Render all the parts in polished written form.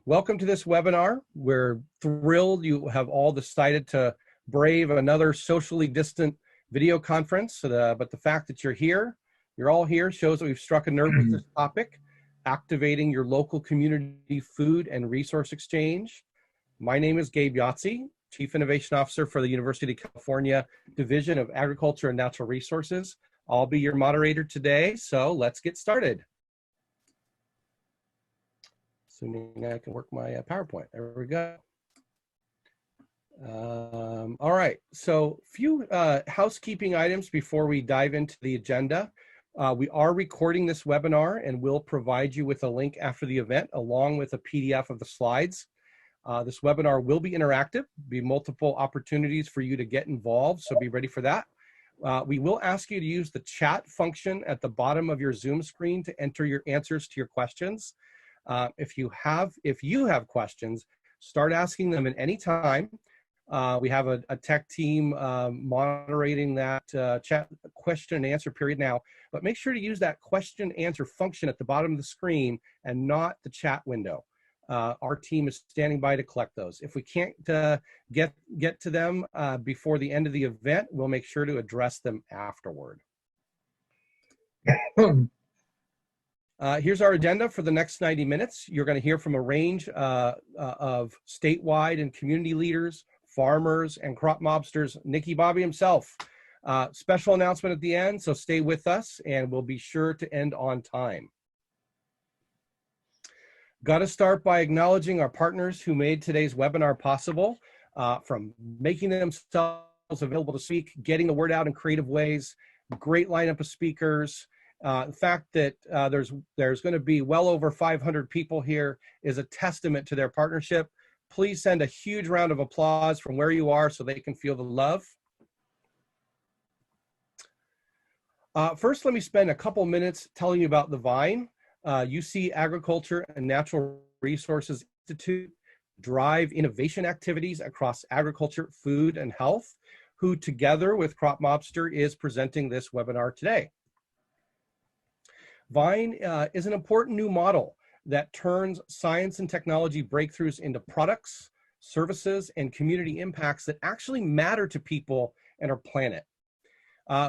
Welcome to this webinar. We're thrilled you have all decided to brave another socially distant video conference, but the fact that you're all here, shows that we've struck a nerve with this topic, activating your local community food and resource exchange. My name is Gabe Yahtzee, Chief Innovation Officer for the University of California Division of Agriculture and Natural Resources. I'll be your moderator today, so let's get started. Assuming I can work my PowerPoint. There we go. All right, so few housekeeping items before we dive into the agenda. We are recording this webinar and we'll provide you with a link after the event along with a PDF of the slides. This webinar will be interactive, be multiple opportunities for you to get involved, so be ready for that. We will ask you to use the chat function at the bottom of your Zoom screen to enter your answers to your questions. If you have questions, start asking them at any time. We have a tech team moderating that chat question and answer period now, but make sure to use that question answer function at the bottom of the screen and not the chat window. Our team is standing by to collect those. If we can't get to them before the end of the event, we'll make sure to address them afterward. Here's our agenda for the next 90 minutes. You're going to hear from a range of statewide and community leaders, farmers, and crop mobsters, Nicky Bobby himself. Special announcement at the end, so stay with us and we'll be sure to end on time. Got to start by acknowledging our partners who made today's webinar possible, from making themselves available to speak, getting the word out in creative ways, great lineup of speakers. The fact that there's going to be well over 500 people here is a testament to their partnership. Please send a huge round of applause from where you are so they can feel the love. First, let me spend a couple minutes telling you about the Vine. UC Agriculture and Natural Resources Institute drive innovation activities across agriculture, food, and health, who together with Crop Mobster is presenting this webinar today. Vine is an important new model that turns science and technology breakthroughs into products, services, and community impacts that actually matter to people and our planet.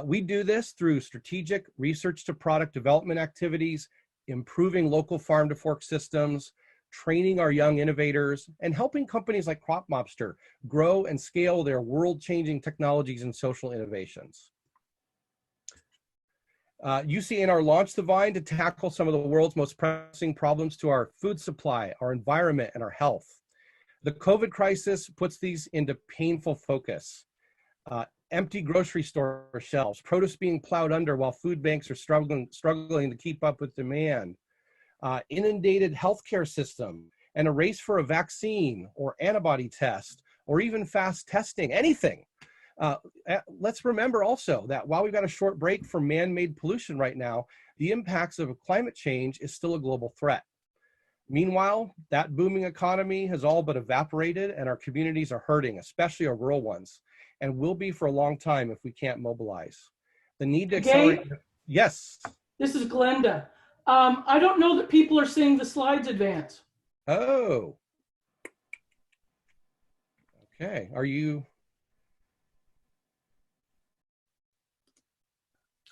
We do this through strategic research to product development activities, improving local farm-to-fork systems, training our young innovators, and helping companies like Crop Mobster grow and scale their world-changing technologies and social innovations. UCNR launched the Vine to tackle some of the world's most pressing problems to our food supply, our environment, and our health. The COVID crisis puts these into painful focus. Empty grocery store shelves, produce being plowed under while food banks are struggling to keep up with demand, inundated healthcare system, and a race for a vaccine or antibody test, or even fast testing, anything. Let's remember also that while we've got a short break from man-made pollution right now, the impacts of climate change is still a global threat. Meanwhile, that booming economy has all but evaporated and our communities are hurting, especially our rural ones, and will be for a long time if we can't mobilize. The need to accelerate. Gabe, yes. this is Glenda. I don't know that people are seeing the slides advance. Oh. Okay, are you?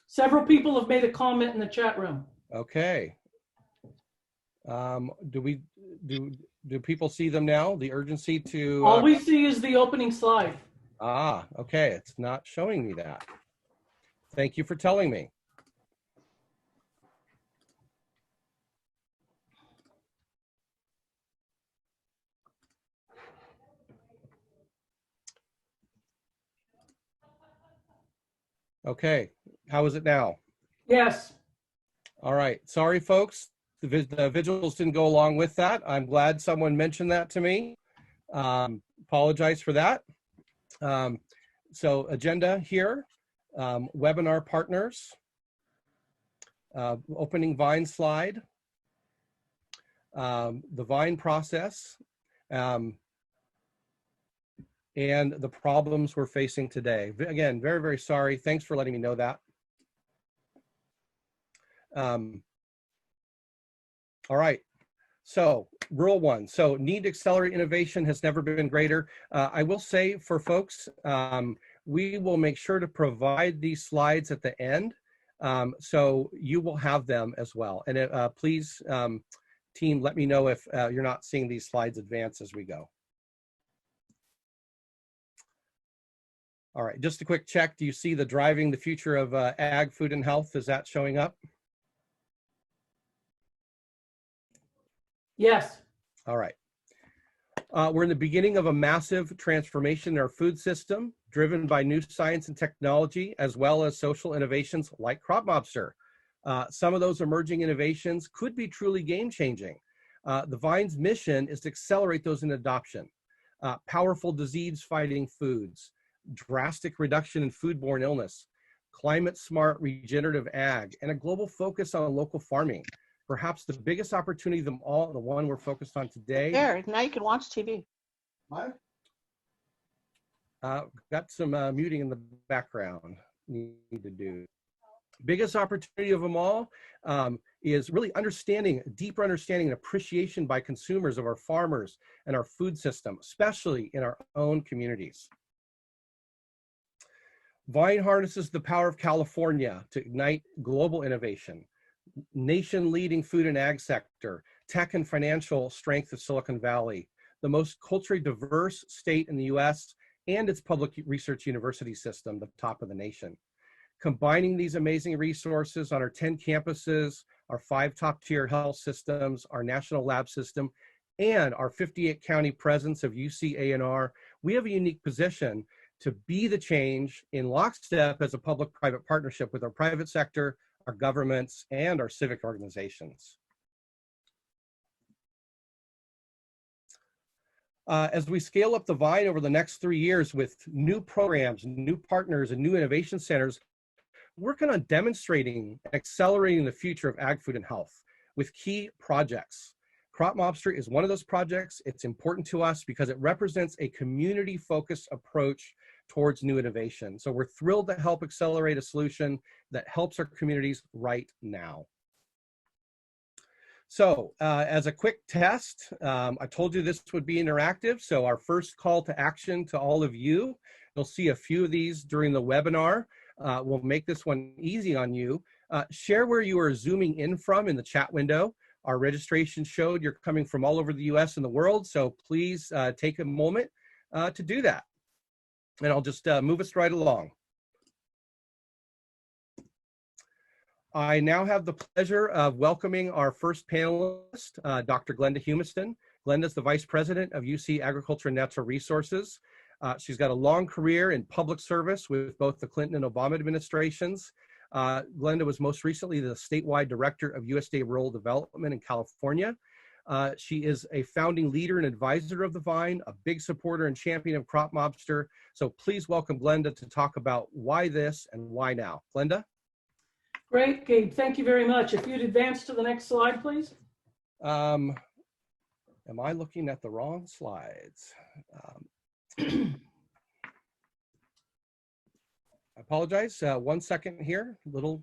Several people have made a comment in the chat room. Okay. Do people see them now? The urgency to. All we see is the opening slide. Ah, okay. It's not showing me that. Thank you for telling me. Okay. How is it now? Yes. All right. Sorry, folks. The visuals didn't go along with that. I'm glad someone mentioned that to me. Apologize for that. So agenda here, webinar partners, opening Vine slide, the Vine process, and the problems we're facing today. Again, very, very sorry. Thanks for letting me know that. All right. So rule one, so need to accelerate innovation has never been greater. I will say for folks, we will make sure to provide these slides at the end. So you will have them as well. And please, team, let me know if you're not seeing these slides advance as we go. All right, just a quick check. Do you see the driving the future of ag, food, and health? Is that showing up? Yes. All right. We're in the beginning of a massive transformation in our food system, driven by new science and technology, as well as social innovations like Crop Mobster. Some of those emerging innovations could be truly game-changing. The Vine's mission is to accelerate those in adoption. Powerful disease-fighting foods, drastic reduction in foodborne illness, climate-smart regenerative ag, and a global focus on local farming. Perhaps the biggest opportunity of them all, the one we're focused on today. There, now you can watch TV. What? Got some muting in the background. Need to do. Biggest opportunity of them all is really deeper understanding and appreciation by consumers of our farmers and our food system, especially in our own communities. Vine harnesses the power of California to ignite global innovation, nation-leading food and ag sector, tech and financial strength of Silicon Valley, the most culturally diverse state in the US, and its public research university system, the top of the nation. Combining these amazing resources on our 10 campuses, our 5 top-tier health systems, our national lab system, and our 58 county presence of UC A&R, we have a unique position to be the change in lockstep as a public-private partnership with our private sector, our governments, and our civic organizations. As we scale up the Vine over the next 3 years with new programs, new partners, and new innovation centers, working on demonstrating and accelerating the future of ag, food, and health with key projects. Crop Mobster is one of those projects. It's important to us because it represents a community-focused approach towards new innovation. So we're thrilled to help accelerate a solution that helps our communities right now. So as a quick test, I told you this would be interactive. So our first call to action to all of you, you'll see a few of these during the webinar. We'll make this one easy on you. Share where you are zooming in from in the chat window. Our registration showed you're coming from all over the US and the world, so please take a moment to do that. And I'll just move us right along. I now have the pleasure of welcoming our first panelist, Dr. Glenda Humiston. Glenda is the Vice President of UC Agriculture and Natural Resources. She's got a long career in public service with both the Clinton and Obama administrations. Glenda was most recently the statewide director of USDA Rural Development in California. She is a founding leader and advisor of the Vine, a big supporter and champion of Crop Mobster. So please welcome Glenda to talk about why this and why now. Glenda? Great, Gabe. Thank you very much. If you'd advance to the next slide, please. Am I looking at the wrong slides? I apologize. 1 second here. Little.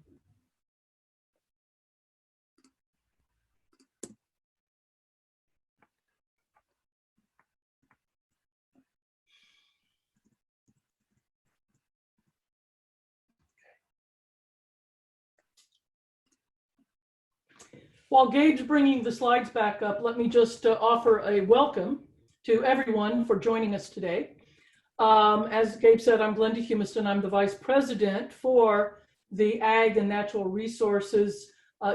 While Gabe's bringing the slides back up, let me just offer a welcome to everyone for joining us today. As Gabe said, I'm Glenda Humiston. I'm the Vice President for the Ag and Natural Resources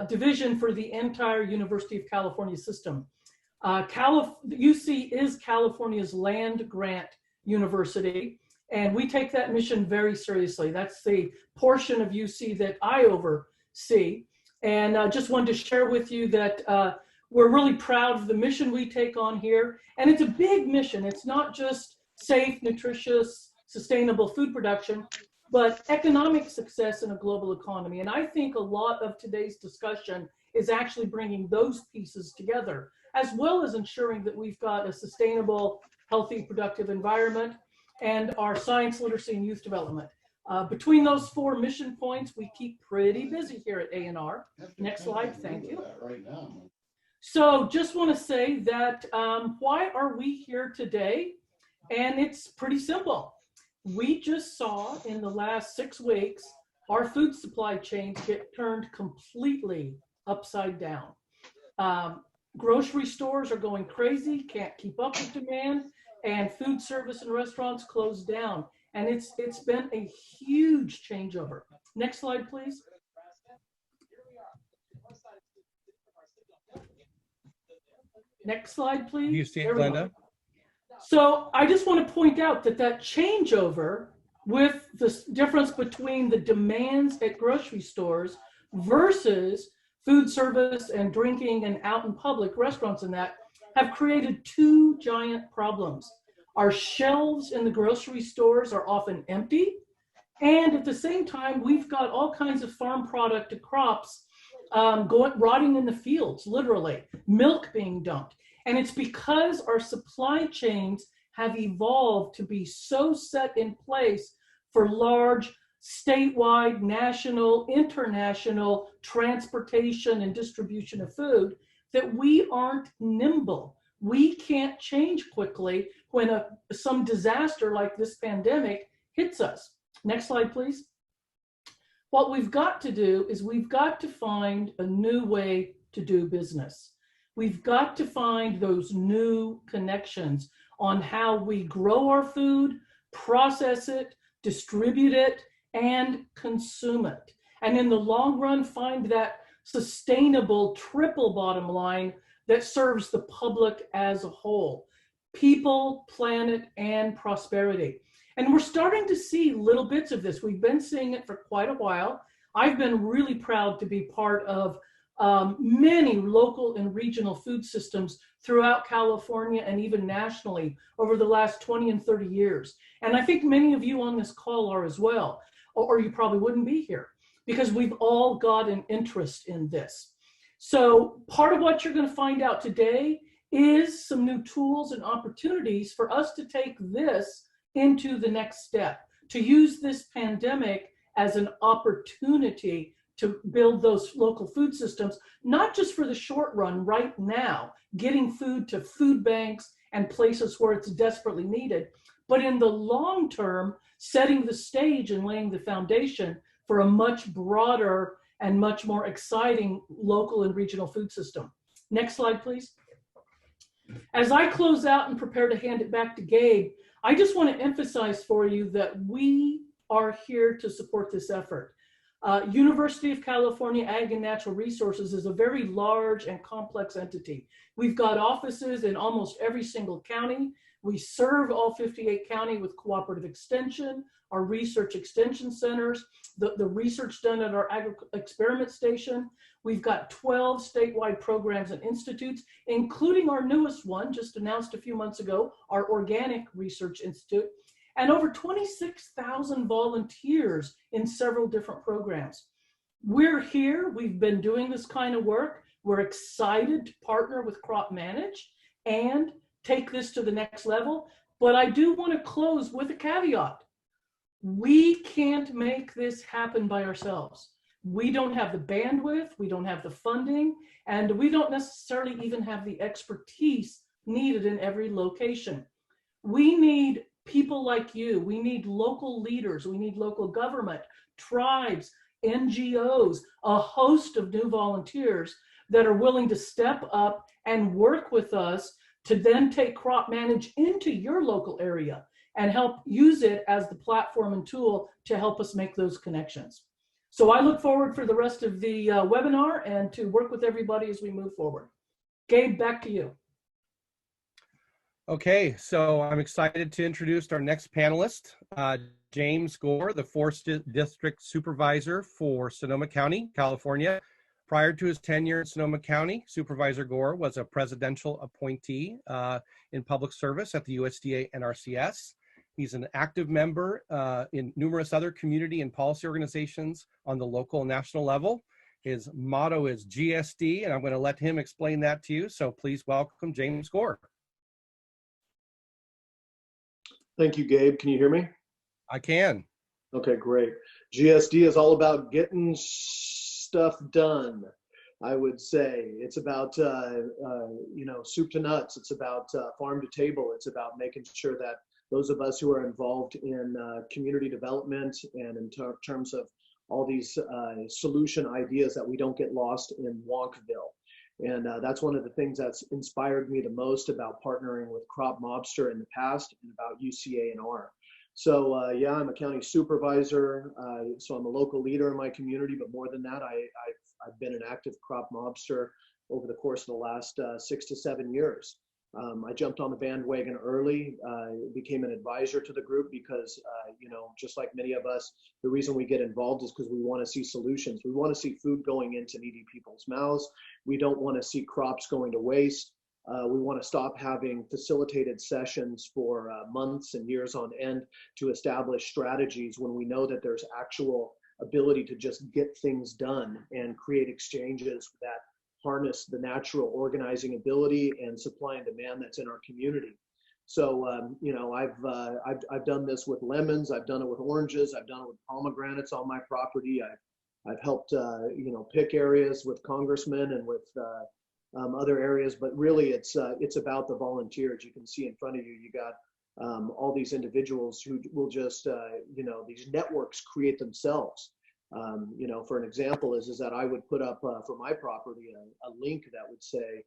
Division for the entire University of California system. UC is California's land grant university, and we take that mission very seriously. That's the portion of UC that I oversee. And just wanted to share with you that we're really proud of the mission we take on here. And it's a big mission. It's not just safe, nutritious, sustainable food production, but economic success in a global economy. And I think a lot of today's discussion is actually bringing those pieces together, as well as ensuring that we've got a sustainable, healthy, productive environment and our science, literacy, and youth development. Between those 4 mission points, we keep pretty busy here at A&R. Next slide, thank you. So just want to say that why are we here today? And it's pretty simple. We just saw in the last 6 weeks our food supply chains get turned completely upside down. Um, Grocery stores are going crazy, can't keep up with demand, and food service and restaurants closed down. And it's been a huge changeover. Next slide, please. Next slide, please. Do you see it, Glenda? So I just want to point out that that changeover with the difference between the demands at grocery stores versus food service and drinking and out in public restaurants and that have created two giant problems. Our shelves in the grocery stores are often empty. And at the same time, we've got all kinds of farm product crops rotting in the fields, literally, milk being dumped. And it's because our supply chains have evolved to be so set in place for large statewide, national, international transportation and distribution of food that we aren't nimble. We can't change quickly when some disaster like this pandemic hits us. Next slide, please. What we've got to do is we've got to find a new way to do business. We've got to find those new connections on how we grow our food, process it, distribute it, and consume it. And in the long run, find that sustainable triple bottom line that serves the public as a whole: people, planet, and prosperity. And we're starting to see little bits of this. We've been seeing it for quite a while. I've been really proud to be part of many local and regional food systems throughout California and even nationally over the last 20 and 30 years. And I think many of you on this call are as well, or you probably wouldn't be here, because we've all got an interest in this. So part of what you're going to find out today is some new tools and opportunities for us to take this into the next step, to use this pandemic as an opportunity to build those local food systems, not just for the short run right now, getting food to food banks and places where it's desperately needed, but in the long term, setting the stage and laying the foundation for a much broader and much more exciting local and regional food system. Next slide, please. As I close out and prepare to hand it back to Gabe, I just want to emphasize for you that we are here to support this effort. University of California Ag and Natural Resources is a very large and complex entity. We've got offices in almost every single county. We serve all 58 counties with cooperative extension, our research extension centers, the research done at our experiment station. We've got 12 statewide programs and institutes, including our newest one, just announced a few months ago, our Organic Research Institute, and over 26,000 volunteers in several different programs. We're here, we've been doing this kind of work. We're excited to partner with Crop Manage and take this to the next level. But I do want to close with a caveat. We can't make this happen by ourselves. We don't have the bandwidth, we don't have the funding, and we don't necessarily even have the expertise needed in every location. We need people like you. We need local leaders. We need local government, tribes, NGOs, a host of new volunteers that are willing to step up and work with us to then take Crop Manage into your local area and help use it as the platform and tool to help us make those connections. So I look forward for the rest of the webinar and to work with everybody as we move forward. Gabe, back to you. Okay, so I'm excited to introduce our next panelist, James Gore, the 4th District Supervisor for Sonoma County, California. Prior to his tenure in Sonoma County, Supervisor Gore was a presidential appointee in public service at the USDA NRCS. He's an active member in numerous other community and policy organizations on the local and national level. His motto is GSD, and I'm going to let him explain that to you. So please welcome James Gore. Thank you, Gabe. Can you hear me? I can. Okay, great. GSD is all about getting stuff done. I would say it's about soup to nuts. It's about farm to table. It's about making sure that those of us who are involved in community development and in terms of all these solution ideas, that we don't get lost in Wonkville. And that's one of the things that's inspired me the most about partnering with Crop Mobster in the past, and about UCA&R. So yeah, I'm a county supervisor, so I'm a local leader in my community, but more than that, I've been an active Crop Mobster over the course of the last 6 to 7 years. I jumped on the bandwagon early, became an advisor to the group because, just like many of us, the reason we get involved is because we want to see solutions. We want to see food going into needy people's mouths. We don't want to see crops going to waste. We want to stop having facilitated sessions for months and years on end to establish strategies when we know that there's actual ability to just get things done and create exchanges that harness the natural organizing ability and supply and demand that's in our community. So, I've done this with lemons. I've done it with oranges. I've done it with pomegranates on my property. I've helped, pick areas with congressmen and with other areas, but really it's about the volunteers. You can see in front of you, you got all these individuals who will just, these networks create themselves. For an example is that I would put up for my property a link that would say,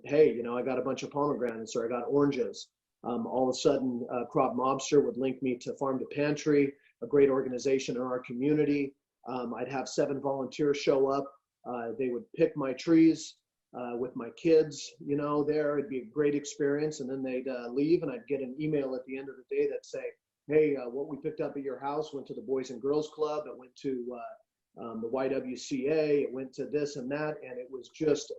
hey, I got a bunch of pomegranates, or I got oranges. All of a sudden, Crop Mobster would link me to Farm to Pantry, a great organization in our community. I'd have 7 volunteers show up. They would pick my trees with my kids, there. It'd be a great experience. And then they'd leave, and I'd get an email at the end of the day that say, hey, what we picked up at your house went to the Boys and Girls Club. It went to the YWCA. It went to this and that. And it was just,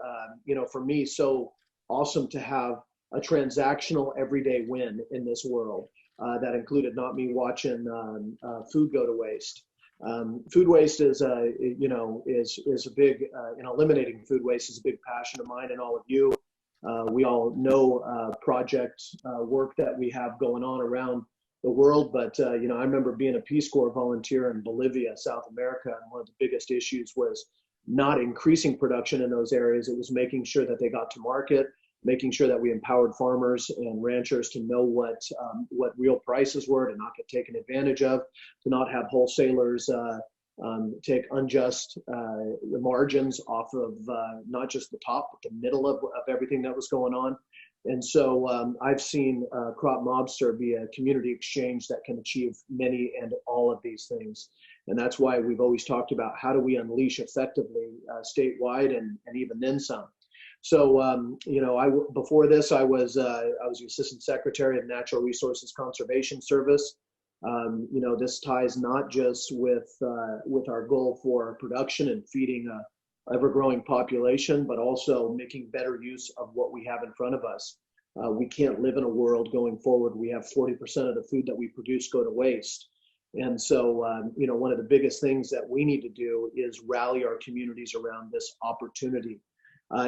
for me, so awesome to have a transactional everyday win in this world that included not me watching food go to waste. Food waste is a big, eliminating food waste is a big passion of mine and all of you. We all know project work that we have going on around the world, but I remember being a Peace Corps volunteer in Bolivia, South America, and one of the biggest issues was not increasing production in those areas. It was making sure that they got to market, making sure that we empowered farmers and ranchers to know what real prices were, to not get taken advantage of, to not have wholesalers take unjust margins off of not just the top, but the middle of everything that was going on. And so I've seen Crop Mobster be a community exchange that can achieve many and all of these things. And that's why we've always talked about how do we unleash effectively statewide and even then some. So, before this, I was the Assistant Secretary of Natural Resources Conservation Service. This ties not just with our goal for production and feeding a ever-growing population, but also making better use of what we have in front of us. We can't live in a world going forward. We have 40% of the food that we produce go to waste. And so, one of the biggest things that we need to do is rally our communities around this opportunity.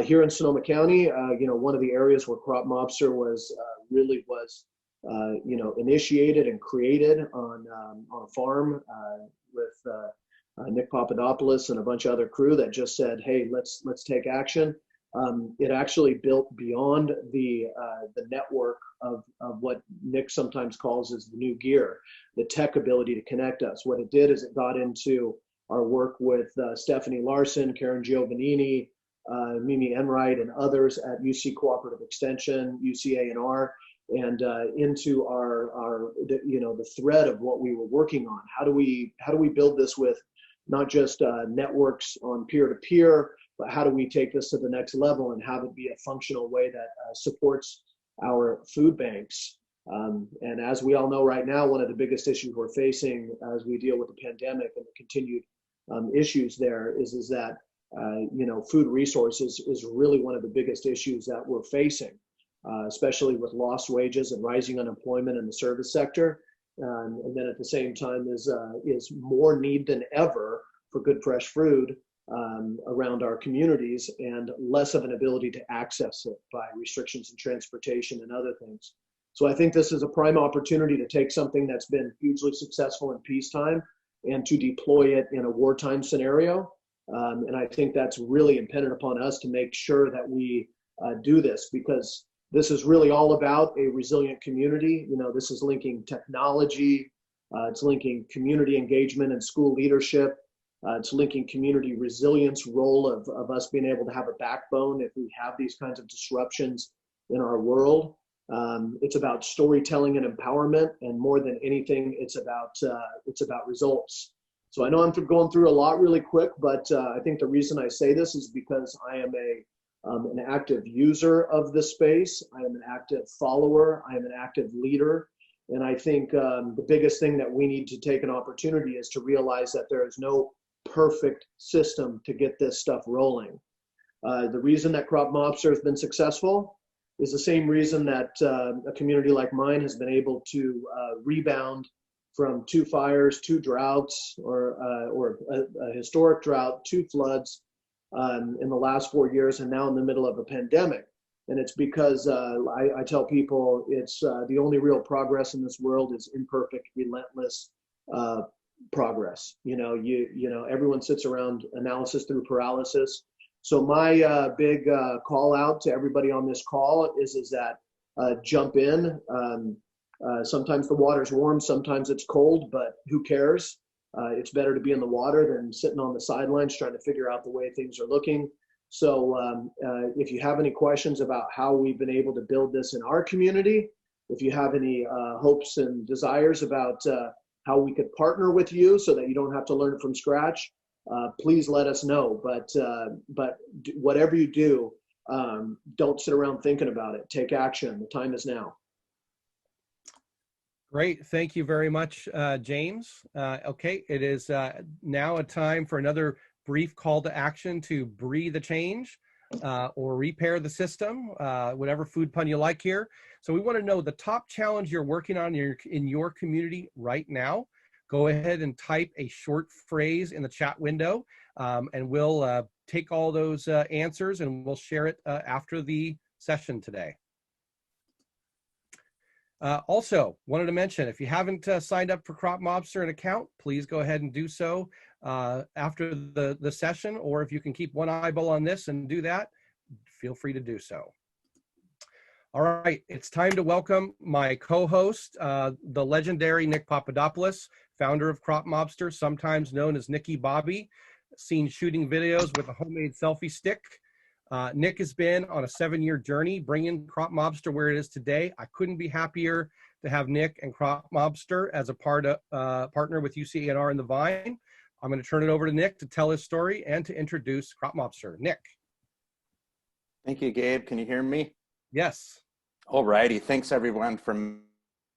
Here in Sonoma County, one of the areas where Crop Mobster was initiated and created on a farm with Nick Papadopoulos and a bunch of other crew that just said, hey, let's take action. It actually built beyond the network of what Nick sometimes calls as the new gear, the tech ability to connect us. What it did is it got into our work with Stephanie Larson, Karen Giovannini, Mimi Enright, and others at UC Cooperative Extension, UCA&R, and into the thread of what we were working on. How do we build this with not just networks on peer-to-peer, but how do we take this to the next level and have it be a functional way that supports our food banks? And as we all know right now, one of the biggest issues we're facing as we deal with the pandemic and the continued issues there is that food resources is really one of the biggest issues that we're facing, especially with lost wages and rising unemployment in the service sector. And then at the same time is more need than ever for good fresh food around our communities, and less of an ability to access it by restrictions in transportation and other things. So I think this is a prime opportunity to take something that's been hugely successful in peacetime and to deploy it in a wartime scenario. And I think that's really impended upon us to make sure that we do this, because this is really all about a resilient community. You know, this is linking technology, it's linking community engagement and school leadership. It's linking community resilience role of us being able to have a backbone if we have these kinds of disruptions in our world. It's about storytelling and empowerment, and more than anything, it's about results. So I know I'm going through a lot really quick, but I think the reason I say this is because I am an active user of the space. I am an active follower. I am an active leader. And I think the biggest thing that we need to take an opportunity is to realize that there is no perfect system to get this stuff rolling. The reason that Crop Mobster has been successful is the same reason that a community like mine has been able to rebound from 2 fires, 2 droughts, or a historic drought, 2 floods in the last 4 years, and now in the middle of a pandemic. And it's because I tell people it's the only real progress in this world is imperfect, relentless progress. You know, everyone sits around analysis through paralysis. So my big call out to everybody on this call is that jump in. Sometimes the water's warm, sometimes it's cold, but who cares? It's better to be in the water than sitting on the sidelines trying to figure out the way things are looking. So if you have any questions about how we've been able to build this in our community, if you have any hopes and desires about how we could partner with you so that you don't have to learn it from scratch, please let us know. But whatever you do, don't sit around thinking about it. Take action. The time is now. Great. Thank you very much, James. Okay, it is now a time for another brief call to action to breathe the change or repair the system, whatever food pun you like here. So we want to know the top challenge you're working on in your community right now. Go ahead and type a short phrase in the chat window, and we'll take all those answers and we'll share it after the session today. Also, wanted to mention, if you haven't signed up for Crop Mobster an account, please go ahead and do so after the session, or if you can keep one eyeball on this and do that, feel free to do so. All right, it's time to welcome my co-host, the legendary Nick Papadopoulos, founder of Crop Mobster, sometimes known as Nicky Bobby, seen shooting videos with a homemade selfie stick. Nick has been on a 7-year journey bringing Crop Mobster where it is today. I couldn't be happier to have Nick and Crop Mobster as a partner with UCANR and the Vine. I'm going to turn it over to Nick to tell his story and to introduce Crop Mobster. Nick. Thank you, Gabe. Can you hear me? Yes. All righty. Thanks, everyone, for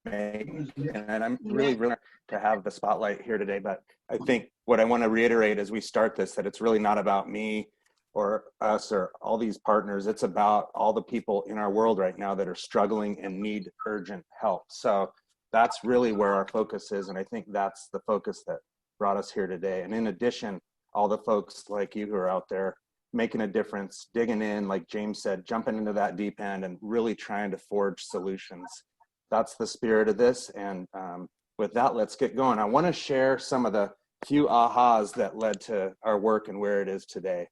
making, and I'm really to have the spotlight here today. But I think what I want to reiterate as we start this, that it's really not about me or us or all these partners. It's about all the people in our world right now that are struggling and need urgent help. So that's really where our focus is. And I think that's the focus that brought us here today. And in addition, all the folks like you who are out there making a difference, digging in, like James said, jumping into that deep end and really trying to forge solutions. That's the spirit of this. And with that, let's get going. I want to share some of the few ahas that led to our work and where it is today.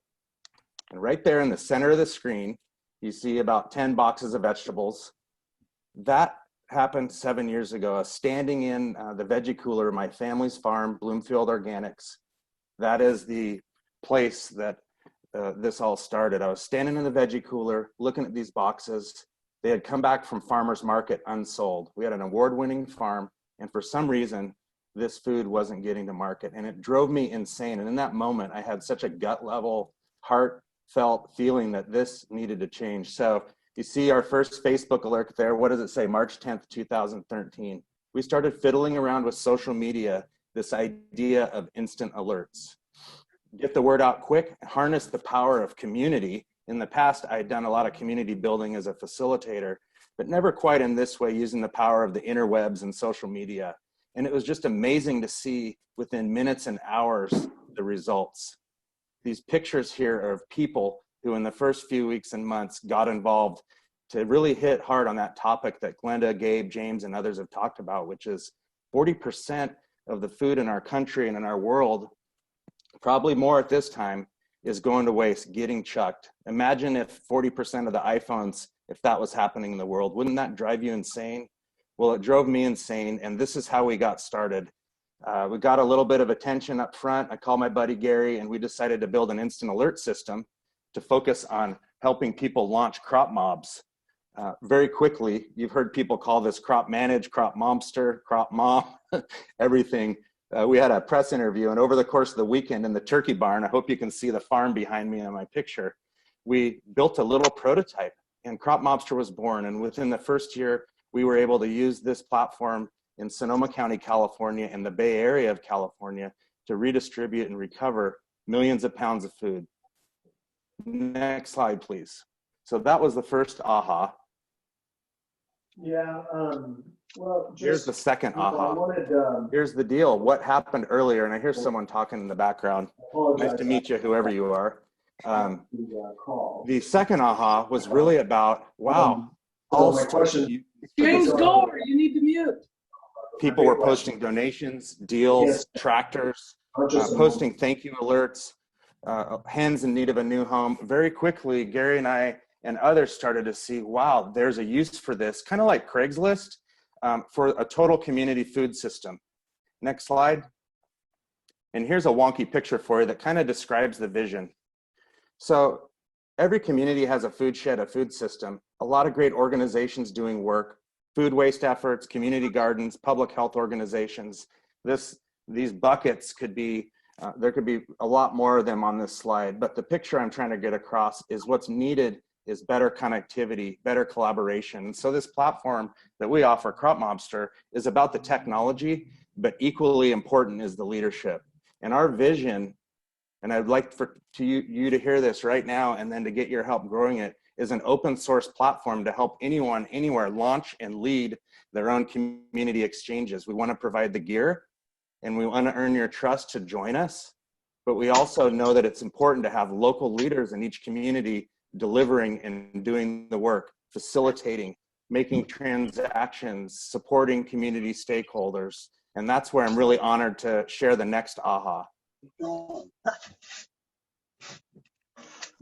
And right there in the center of the screen, you see about 10 boxes of vegetables. That happened 7 years ago, standing in the veggie cooler, my family's farm, Bloomfield Organics. That is the place that this all started. I was standing in the veggie cooler, looking at these boxes. They had come back from farmer's market unsold. We had an award-winning farm, and for some reason, this food wasn't getting to market, and it drove me insane. And in that moment, I had such a gut level, heartfelt feeling that this needed to change. So you see our first Facebook alert there. What does it say? March 10th, 2013. We started fiddling around with social media, this idea of instant alerts. Get the word out quick, harness the power of community. In the past, I had done a lot of community building as a facilitator, but never quite in this way, using the power of the interwebs and social media. And it was just amazing to see within minutes and hours the results. These pictures here are of people who in the first few weeks and months got involved to really hit hard on that topic that Glenda, Gabe, James, and others have talked about, which is 40% of the food in our country and in our world, probably more at this time, is going to waste, getting chucked. Imagine if 40% of the iPhones, if that was happening in the world, wouldn't that drive you insane? Well, it drove me insane, and this is how we got started. We got a little bit of attention up front. I called my buddy Gary, and we decided to build an instant alert system to focus on helping people launch crop mobs. Very quickly, you've heard people call this crop manage, crop momster, crop mom, everything. We had a press interview, and over the course of the weekend in the turkey barn, I hope you can see the farm behind me in my picture, we built a little prototype, and Crop Mobster was born. And within the first year, we were able to use this platform in Sonoma County, California, and the Bay Area of California to redistribute and recover millions of pounds of food. Next slide, please. So that was the first aha. Yeah, well, here's the second aha. I wanted, here's the deal. What happened earlier, and I hear someone talking in the background. Nice to meet you, whoever you are. The second aha was really about, wow. So my question, James Gore, you need to mute. People were posting donations, deals, tractors, posting thank you alerts, hens in need of a new home. Very quickly, Gary and I and others started to see, wow, there's a use for this, kind of like Craigslist, for a total community food system. Next slide. And here's a wonky picture for you that kind of describes the vision. So every community has a food shed, a food system, a lot of great organizations doing work, food waste efforts, community gardens, public health organizations. These buckets could be, there could be a lot more of them on this slide, but the picture I'm trying to get across is what's needed is better connectivity, better collaboration. And so this platform that we offer, Crop Mobster, is about the technology, but equally important is the leadership. And our vision, and I'd like for you to hear this right now and then to get your help growing it, is an open source platform to help anyone, anywhere launch and lead their own community exchanges. We want to provide the gear and we want to earn your trust to join us, but we also know that it's important to have local leaders in each community delivering and doing the work, facilitating, making transactions, supporting community stakeholders. And that's where I'm really honored to share the next aha.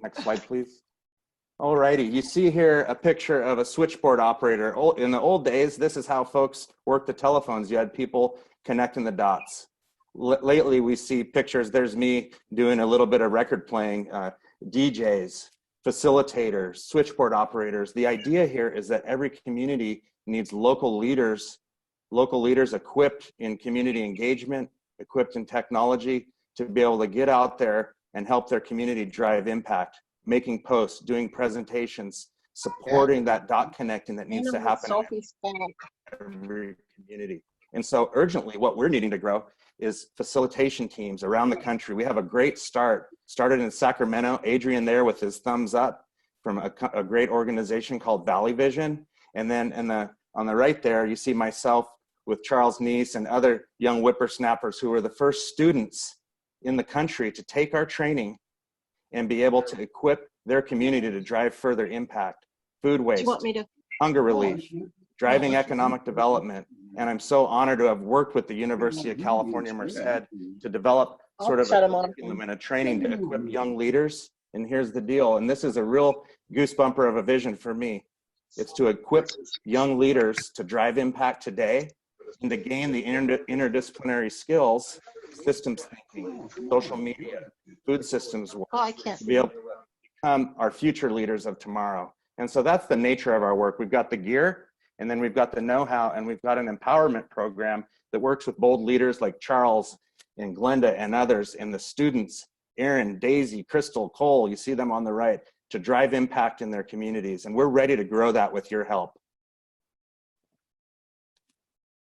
Next slide, please. All righty, you see here a picture of a switchboard operator. In the old days, this is how folks worked the telephones. You had people connecting the dots. Lately, we see pictures. There's me doing a little bit of record playing, DJs, facilitators, switchboard operators. The idea here is that every community needs local leaders equipped in community engagement, equipped in technology to be able to get out there and help their community drive impact, making posts, doing presentations, supporting that dot connecting that needs to happen in every community. And so urgently, what we're needing to grow is facilitation teams around the country. We have a great started in Sacramento, Adrian there with his thumbs up from a great organization called Valley Vision. And then on the right there, you see myself with Charles Neese and other young whippersnappers who were the first students in the country to take our training and be able to equip their community to drive further impact, food waste, hunger relief, driving economic development. And I'm so honored to have worked with the University of California, Merced to develop sort of a curriculum and a training to equip young leaders. And here's the deal, and this is a real goosebumper of a vision for me. It's to equip young leaders to drive impact today and to gain the interdisciplinary skills, systems thinking, social media, food systems work, to be able to become our future leaders of tomorrow. And so that's the nature of our work. We've got the gear, and then we've got the know-how, and we've got an empowerment program that works with bold leaders like Charles and Glenda and others, and the students, Aaron, Daisy, Crystal, Cole, you see them on the right, to drive impact in their communities. And we're ready to grow that with your help.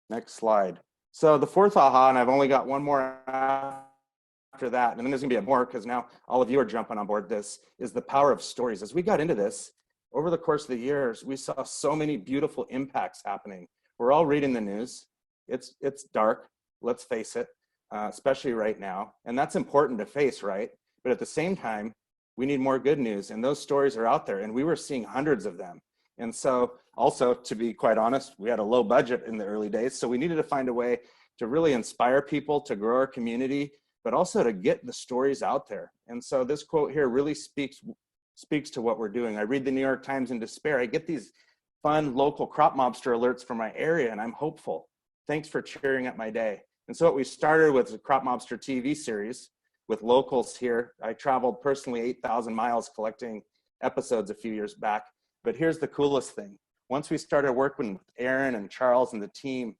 Next slide. So the fourth aha, and I've only got one more after that, and then there's gonna be a more because now all of you are jumping on board this, is the power of stories. As we got into this, over the course of the years, we saw so many beautiful impacts happening. We're all reading the news. It's dark, let's face it, especially right now. And that's important to face, right? But at the same time, we need more good news, and those stories are out there, and we were seeing hundreds of them. And so also, to be quite honest, we had a low budget in the early days, so we needed to find a way to really inspire people to grow our community, but also to get the stories out there. And so this quote here really speaks to what we're doing. I read the New York Times in despair. I get these fun local crop mobster alerts from my area, and I'm hopeful. Thanks for cheering up my day. And so what we started with the Crop Mobster TV series with locals here. I traveled personally 8,000 miles collecting episodes a few years back. But here's the coolest thing. Once we started working with Aaron and Charles and the team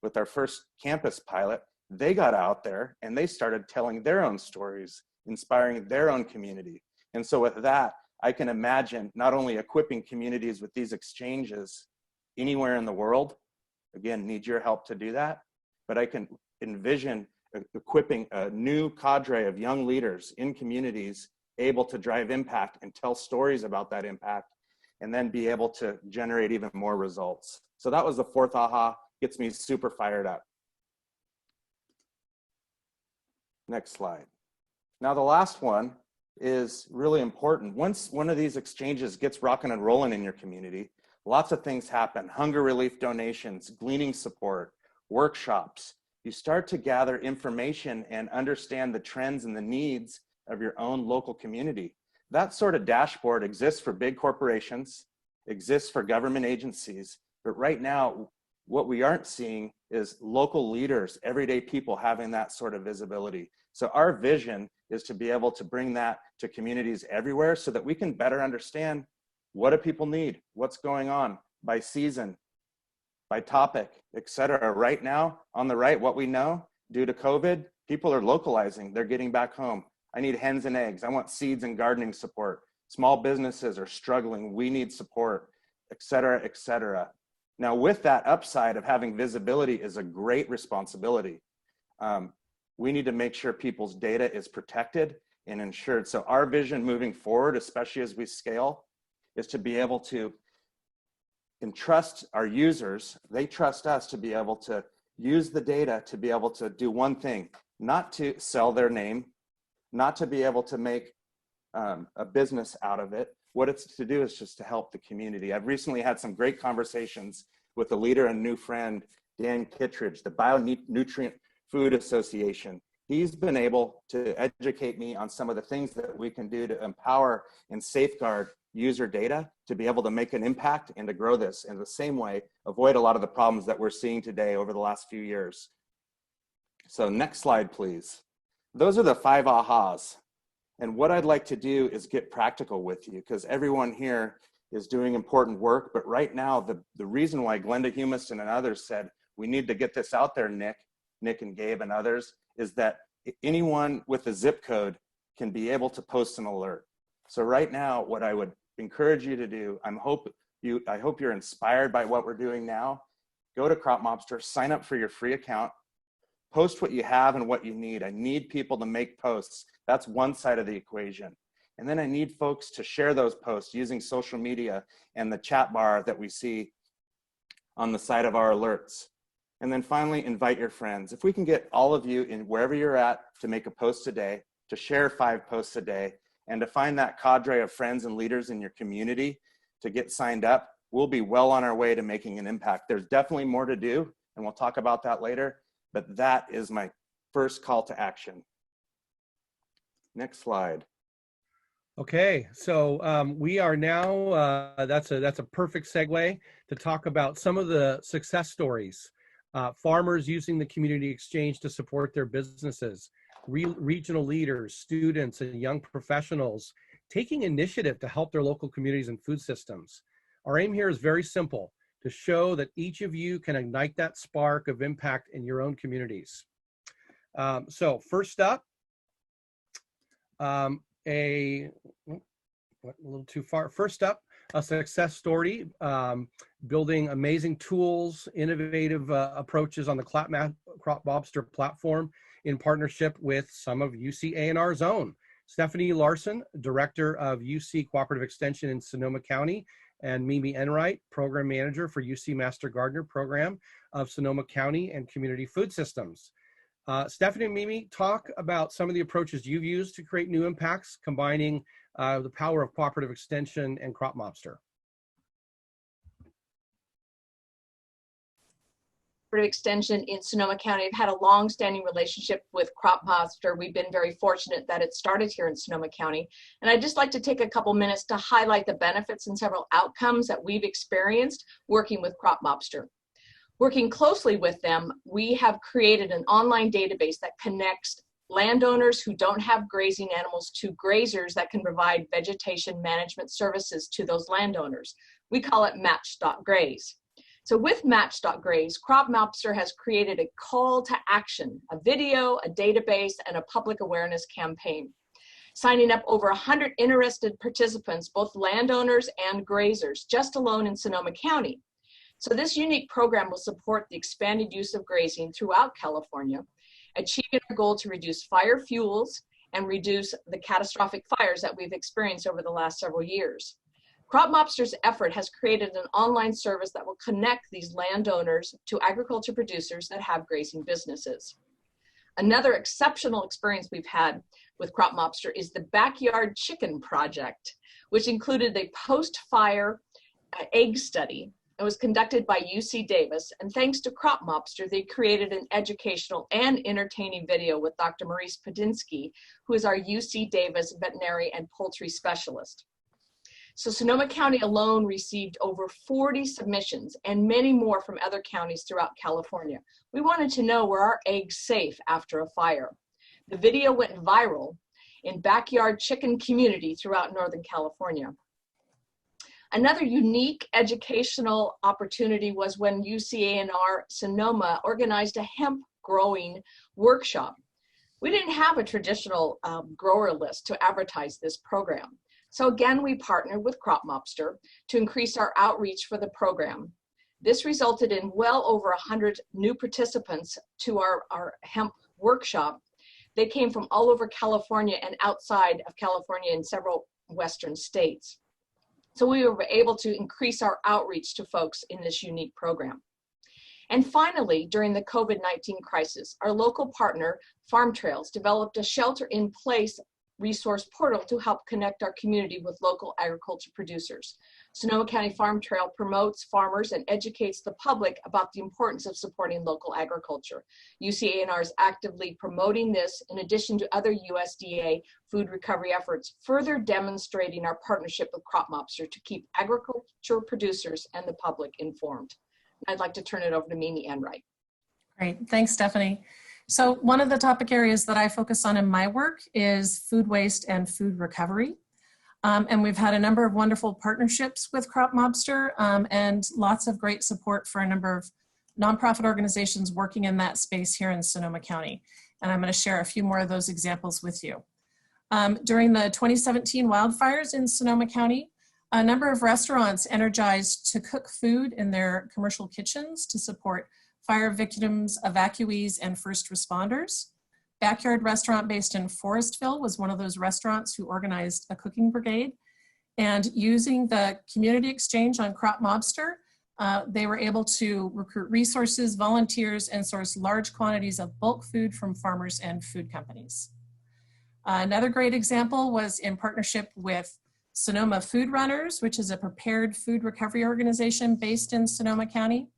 with our first campus pilot, they got out there and they started telling their own stories, inspiring their own community. And so with that, I can imagine not only equipping communities with these exchanges anywhere in the world, again, need your help to do that, but I can envision equipping a new cadre of young leaders in communities able to drive impact and tell stories about that impact, and then be able to generate even more results. So that was the fourth aha, gets me super fired up. Next slide. Now the last one is really important. Once one of these exchanges gets rocking and rolling in your community, lots of things happen. Hunger relief donations, gleaning support, workshops. You start to gather information and understand the trends and the needs of your own local community. That sort of dashboard exists for big corporations, exists for government agencies, but right now, what we aren't seeing is local leaders, everyday people having that sort of visibility. So our vision is to be able to bring that to communities everywhere so that we can better understand what do people need, what's going on by season, by topic, et cetera. Right now, on the right, what we know, due to COVID, people are localizing, they're getting back home. I need hens and eggs, I want seeds and gardening support. Small businesses are struggling, we need support, et cetera, et cetera. Now with that upside of having visibility is a great responsibility. We need to make sure people's data is protected and insured. So our vision moving forward, especially as we scale, is to be able to entrust our users, they trust us to be able to use the data to be able to do one thing, not to sell their name, not to be able to make a business out of it. What it's to do is just to help the community. I've recently had some great conversations with a leader and new friend, Dan Kittredge, the Bionutrient Food Association. He's been able to educate me on some of the things that we can do to empower and safeguard user data to be able to make an impact and to grow this in the same way, avoid a lot of the problems that we're seeing today over the last few years. So next slide, please. Those are the 5 ahas. And what I'd like to do is get practical with you because everyone here is doing important work. But right now, the reason why Glenda Humiston and others said, we need to get this out there, Nick and Gabe and others, is that anyone with a zip code can be able to post an alert. So right now, what I would encourage you to do, I hope you're inspired by what we're doing now. Go to Crop Mobster, sign up for your free account, post what you have and what you need. I need people to make posts. That's one side of the equation. And then I need folks to share those posts using social media and the chat bar that we see on the side of our alerts. And then finally, invite your friends. If we can get all of you in wherever you're at to make a post a day, to share 5 posts a day, and to find that cadre of friends and leaders in your community to get signed up, we'll be well on our way to making an impact. There's definitely more to do, and we'll talk about that later, but that is my first call to action. Next slide. Okay, so we are now, that's a perfect segue to talk about some of the success stories. Farmers using the community exchange to support their businesses, regional leaders, students, and young professionals taking initiative to help their local communities and food systems. Our aim here is very simple, to show that each of you can ignite that spark of impact in your own communities. So first up, a little too far. First up, a success story, building amazing tools, innovative approaches on the Crop Mobster platform in partnership with some of UC A&R's own. Stephanie Larson, Director of UC Cooperative Extension in Sonoma County, and Mimi Enright, Program Manager for UC Master Gardener Program of Sonoma County and Community Food Systems. Stephanie and Mimi, talk about some of the approaches you've used to create new impacts, combining the power of cooperative extension and Crop Mobster. Cooperative Extension in Sonoma County have had a long-standing relationship with Crop Monster. We've been very fortunate that it started here in Sonoma County. And I'd just like to take a couple minutes to highlight the benefits and several outcomes that we've experienced working with Crop Monster. Working closely with them, we have created an online database that connects landowners who don't have grazing animals to grazers that can provide vegetation management services to those landowners. We call it Match.graze. So with Match.graze, Crop Monster has created a call to action, a video, a database, and a public awareness campaign, signing up over 100 interested participants, both landowners and grazers, just alone in Sonoma County. So this unique program will support the expanded use of grazing throughout California, achieving our goal to reduce fire fuels and reduce the catastrophic fires that we've experienced over the last several years. Crop Monster's effort has created an online service that will connect these landowners to agriculture producers that have grazing businesses. Another exceptional experience we've had with Crop Monster is the Backyard Chicken Project, which included a post-fire egg study. It was conducted by UC Davis, and thanks to Crop Monster, they created an educational and entertaining video with Dr. Maurice Padinsky, who is our UC Davis veterinary and poultry specialist. So Sonoma County alone received over 40 submissions and many more from other counties throughout California. We wanted to know, were our eggs safe after a fire? The video went viral in backyard chicken community throughout Northern California. Another unique educational opportunity was when UCANR Sonoma organized a hemp growing workshop. We didn't have a traditional grower list to advertise this program. So again, we partnered with Crop Monster to increase our outreach for the program. This resulted in well over 100 new participants to our hemp workshop. They came from all over California and outside of California in several Western states. So we were able to increase our outreach to folks in this unique program. And finally, during the COVID-19 crisis, our local partner, Farm Trails, developed a shelter-in-place resource portal to help connect our community with local agriculture producers. Sonoma County Farm Trail promotes farmers and educates the public about the importance of supporting local agriculture. UCANR is actively promoting this in addition to other USDA food recovery efforts, further demonstrating our partnership with Crop Monster to keep agriculture producers and the public informed. I'd like to turn it over to Mimi Enright. Great, thanks, Stephanie. So one of the topic areas that I focus on in my work is food waste and food recovery. And we've had a number of wonderful partnerships with Crop Monster and lots of great support for a number of nonprofit organizations working in that space here in Sonoma County. And I'm going to share a few more of those examples with you. During the 2017 wildfires in Sonoma County, a number of restaurants energized to cook food in their commercial kitchens to support fire victims, evacuees, and first responders. Backyard Restaurant based in Forestville was one of those restaurants who organized a cooking brigade. And using the community exchange on Crop Monster, they were able to recruit resources, volunteers, and source large quantities of bulk food from farmers and food companies. Another great example was in partnership with Sonoma Food Runners, which is a prepared food recovery organization based in Sonoma County.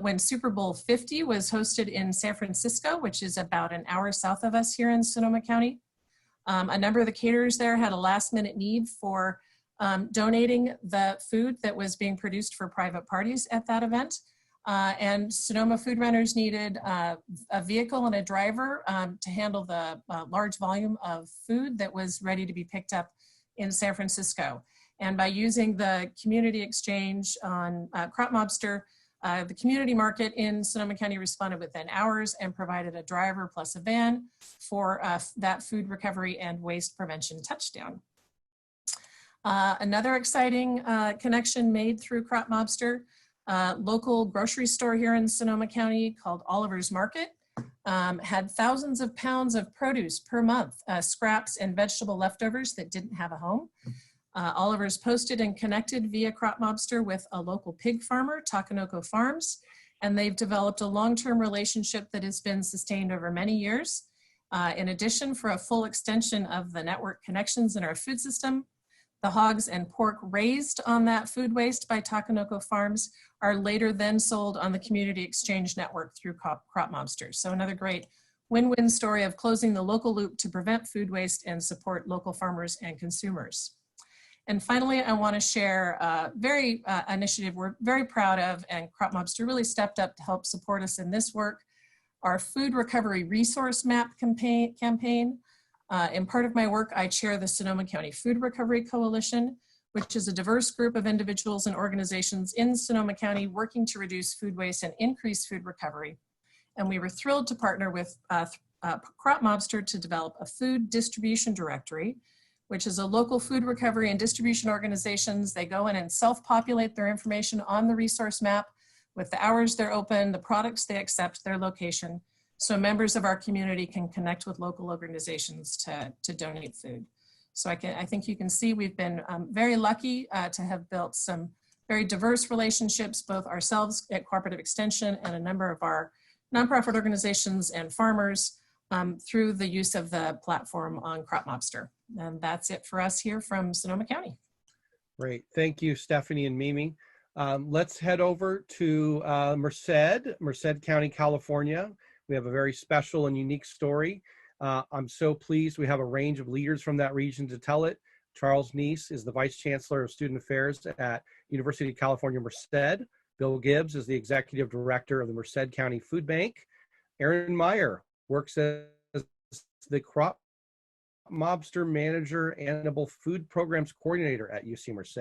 When Super Bowl 50 was hosted in San Francisco, which is about an hour south of us here in Sonoma County, a number of the caterers there had a last-minute need for donating the food that was being produced for private parties at that event. And Sonoma Food Runners needed a vehicle and a driver to handle the large volume of food that was ready to be picked up in San Francisco. And by using the community exchange on Crop Monster, the community market in Sonoma County responded within hours and provided a driver plus a van for that food recovery and waste prevention touchdown. Another exciting connection made through Crop Monster, local grocery store here in Sonoma County called Oliver's Market had thousands of pounds of produce per month, scraps and vegetable leftovers that didn't have a home. Oliver's posted and connected via Crop Monster with a local pig farmer, Takanoko Farms, and they've developed a long-term relationship that has been sustained over many years. In addition, for a full extension of the network connections in our food system, The hogs and pork raised on that food waste by Takanoko Farms are later then sold on the community exchange network through Crop Mobsters. So another great win-win story of closing the local loop to prevent food waste and support local farmers and consumers. And finally, I want to share a very initiative we're very proud of, and Crop Mobster really stepped up to help support us in this work, our Food Recovery Resource Map campaign. In part of my work, I chair the Sonoma County Food Recovery Coalition, which is a diverse group of individuals and organizations in Sonoma County working to reduce food waste and increase food recovery. And we were thrilled to partner with Crop Mobster to develop a food distribution directory, which is a local food recovery and distribution organizations. They go in and self-populate their information on the resource map with the hours they're open, the products they accept, their location, so members of our community can connect with local organizations to donate food. So I think you can see we've been very lucky to have built some very diverse relationships, both ourselves at Cooperative Extension and a number of our nonprofit organizations and farmers through the use of the platform on Crop Mobster. And that's it for us here from Sonoma County. Great, thank you, Stephanie and Mimi. Let's head over to Merced County, California. We have a very special and unique story. I'm so pleased we have a range of leaders from that region to tell it. Charles Neese is the Vice Chancellor of Student Affairs at University of California, Merced. Bill Gibbs is the Executive Director of the Merced County Food Bank. Aaron Meyer works as the Crop Mobster Manager and Edible Food Programs Coordinator at UC Merced.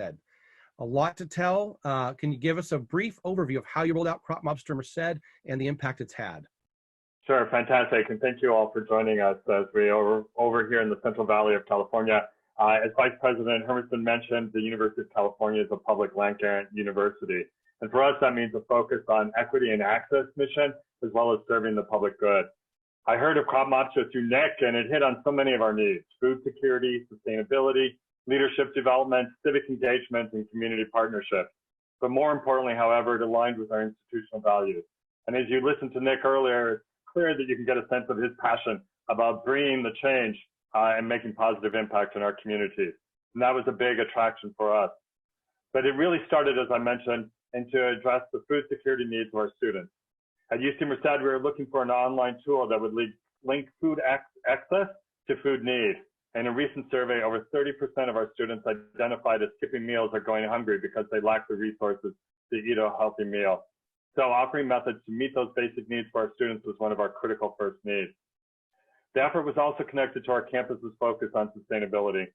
A lot to tell. Can you give us a brief overview of how you rolled out Crop Mobster Merced and the impact it's had? Sure, fantastic, and thank you all for joining us as we are over here in the Central Valley of California. As Vice President Hermanson mentioned, the University of California is a public land-grant university. And for us, that means a focus on equity and access mission, as well as serving the public good. I heard of Crop Mobster through Nick, and it hit on so many of our needs: food security, sustainability, leadership development, civic engagement, and community partnership. But more importantly, however, it aligned with our institutional values. And as you listened to Nick earlier, it's clear that you can get a sense of his passion about bringing the change and making positive impact in our communities. And that was a big attraction for us. But it really started, as I mentioned, and to address the food security needs of our students. At UC Merced, we were looking for an online tool that would link food access to food need. In a recent survey, over 30% of our students identified as skipping meals or going hungry because they lack the resources to eat a healthy meal. So offering methods to meet those basic needs for our students was one of our critical first needs. The effort was also connected to our campus's focus on sustainability,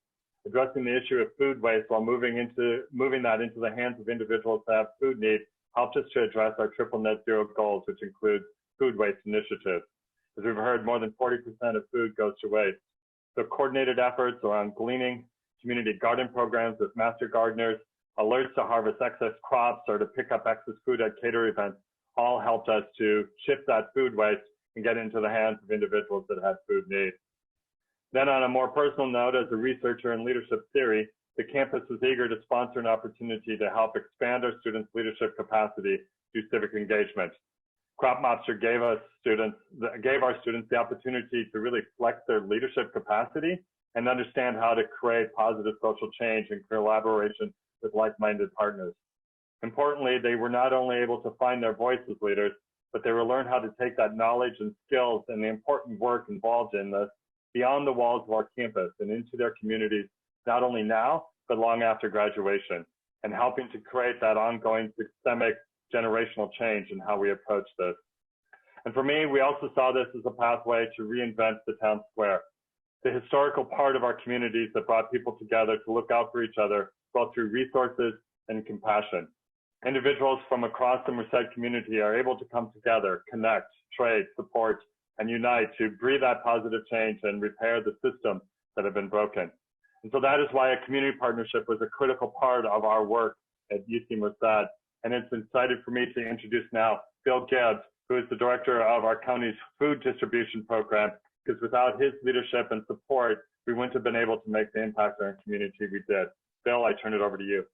addressing the issue of food waste while moving that into the hands of individuals that have food needs helped us to address our triple net zero goals, which include food waste initiatives. As we've heard, more than 40% of food goes to waste. So coordinated efforts around gleaning, community garden programs with master gardeners, alerts to harvest excess crops or to pick up excess food at cater events all helped us to shift that food waste and get into the hands of individuals that had food needs. Then on a more personal note, as a researcher in leadership theory, the campus was eager to sponsor an opportunity to help expand our students' leadership capacity through civic engagement. Crop Mobster gave our students the opportunity to really flex their leadership capacity and understand how to create positive social change in collaboration with like-minded partners. Importantly, they were not only able to find their voice as leaders, but they will learn how to take that knowledge and skills and the important work involved in this beyond the walls of our campus and into their communities, not only now, but long after graduation, and helping to create that ongoing systemic generational change in how we approach this. And for me, we also saw this as a pathway to reinvent the town square, the historical part of our communities that brought people together to look out for each other, both through resources and compassion. Individuals from across the Merced community are able to come together, connect, trade, support, and unite to breathe that positive change and repair the systems that have been broken. And so that is why a community partnership was a critical part of our work at UC Merced. And it's excited for me to introduce now Bill Gibbs, who is the director of our county's food distribution program, because without his leadership and support, we wouldn't have been able to make the impact on our community we did. Bill, I turn it over to you.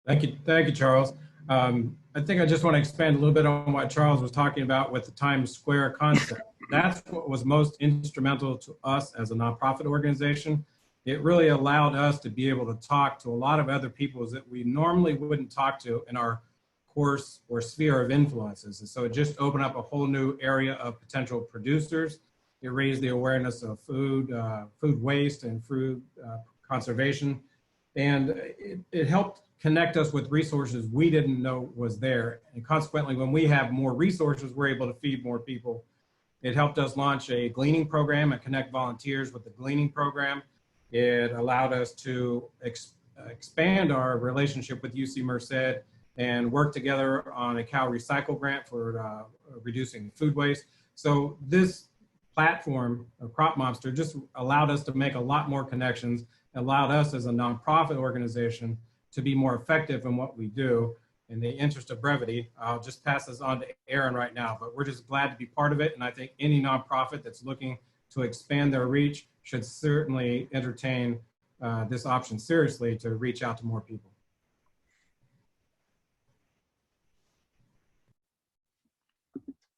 Thank you, Charles. I think I just want to expand a little bit on what Charles was talking about with the Times Square concept. That's what was most instrumental to us as a nonprofit organization, it really allowed us to be able to talk to a lot of other people that we normally wouldn't talk to in our course or sphere of influences. And so it just opened up a whole new area of potential producers. It raised the awareness of food waste and food conservation. And it helped connect us with resources we didn't know was there. And consequently, when we have more resources, we're able to feed more people. It helped us launch a gleaning program and connect volunteers with the gleaning program. It allowed us to expand our relationship with UC Merced and work together on a cow recycle grant for reducing food waste. So this platform of Crop Mobster just allowed us to make a lot more connections, allowed us as a nonprofit organization to be more effective in what we do. In the interest of brevity, I'll just pass this on to Aaron right now, but we're just glad to be part of it. And I think any nonprofit that's looking to expand their reach should certainly entertain this option seriously to reach out to more people.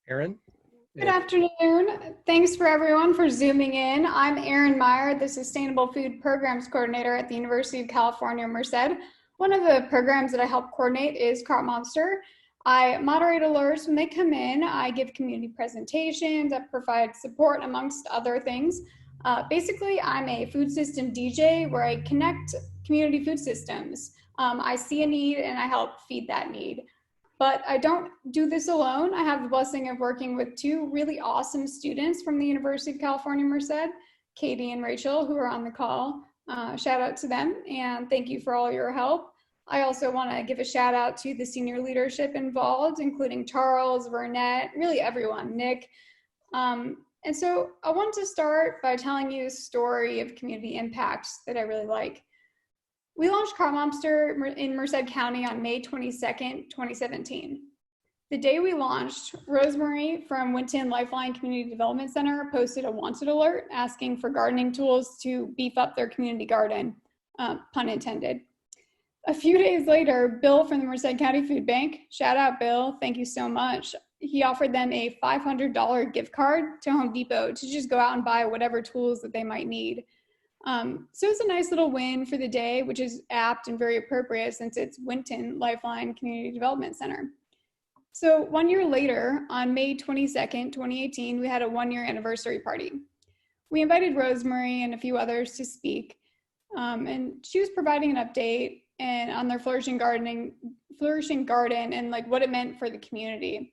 Aaron? Good afternoon. Thanks for everyone for zooming in. I'm Erin Meyer, the Sustainable Food Programs Coordinator at the University of California, Merced. One of the programs that I help coordinate is Crop Mobster. I moderate alerts when they come in. I give community presentations. I provide support amongst other things. Basically, I'm a food system DJ where I connect community food systems. I see a need and I help feed that need. But I don't do this alone. I have the blessing of working with two really awesome students from the University of California, Merced, Katie and Rachel, who are on the call. Shout out to them and thank you for all your help. I also want to give a shout out to the senior leadership involved, including Charles, Vernette, really everyone, Nick. And so I want to start by telling you a story of community impact that I really like. We launched Crop Mobster in Merced County on May 22nd, 2017. The day we launched, Rosemary from Winton Lifeline Community Development Center posted a wanted alert asking for gardening tools to beef up their community garden, pun intended. A few days later, Bill from the Merced County Food Bank, shout out Bill, thank you so much. He offered them a $500 gift card to Home Depot to just go out and buy whatever tools that they might need. So it's a nice little win for the day, which is apt and very appropriate since it's Winton Lifeline Community Development Center. So 1 year later, on May 22nd, 2018, we had a 1 year anniversary party. We invited Rosemary and a few others to speak, and she was providing an update and on their flourishing garden and like what it meant for the community.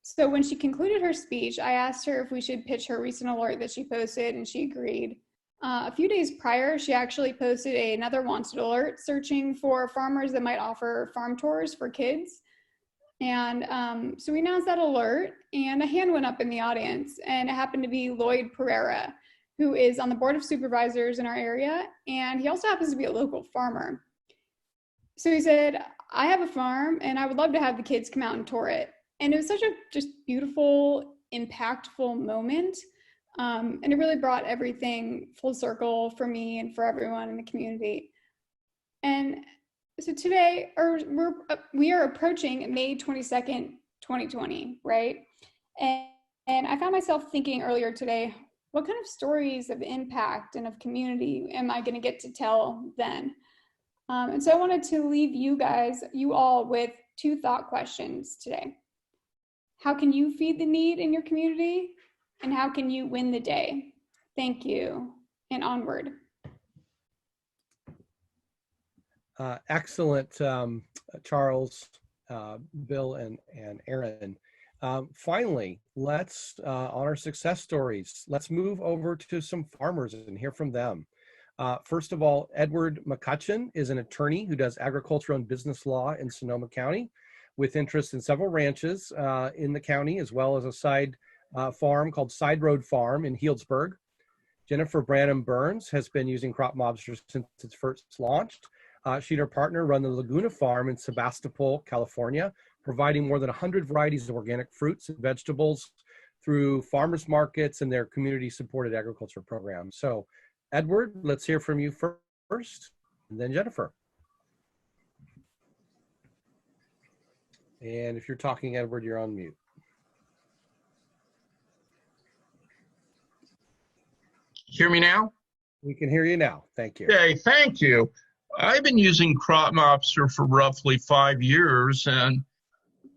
So when she concluded her speech, I asked her if we should pitch her recent alert that she posted, and she agreed. A few days prior, she actually posted another wanted alert searching for farmers that might offer farm tours for kids. And so we announced that alert, and a hand went up in the audience, and it happened to be Lloyd Pereira, who is on the board of supervisors in our area, and he also happens to be a local farmer. So he said, I have a farm, and I would love to have the kids come out and tour it. And it was such a just beautiful, impactful moment. And it really brought everything full circle for me and for everyone in the community. And so today, we are approaching May 22nd, 2020, right? And I found myself thinking earlier today, what kind of stories of impact and of community am I going to get to tell then? And so I wanted to leave you all with two thought questions today. How can you feed the need in your community? And how can you win the day? Thank you, and onward. Excellent, Charles, Bill, and Aaron. Finally, let's on our success stories. Let's move over to some farmers and hear from them. First of all, Edward McCutcheon is an attorney who does agriculture and business law in Sonoma County, with interest in several ranches in the county, as well as a side farm called Side Road Farm in Healdsburg. Jennifer Branham Burns has been using Crop Mobster since its first launched. She and her partner run the Laguna Farm in Sebastopol, California, providing more than 100 varieties of organic fruits and vegetables through farmers markets and their community-supported agriculture program. So, Edward, let's hear from you first, and then Jennifer. And if you're talking, Edward, you're on mute. Hear me now? We can hear you now. Thank you. Okay, thank you. I've been using Crop Mobster for roughly 5 years, and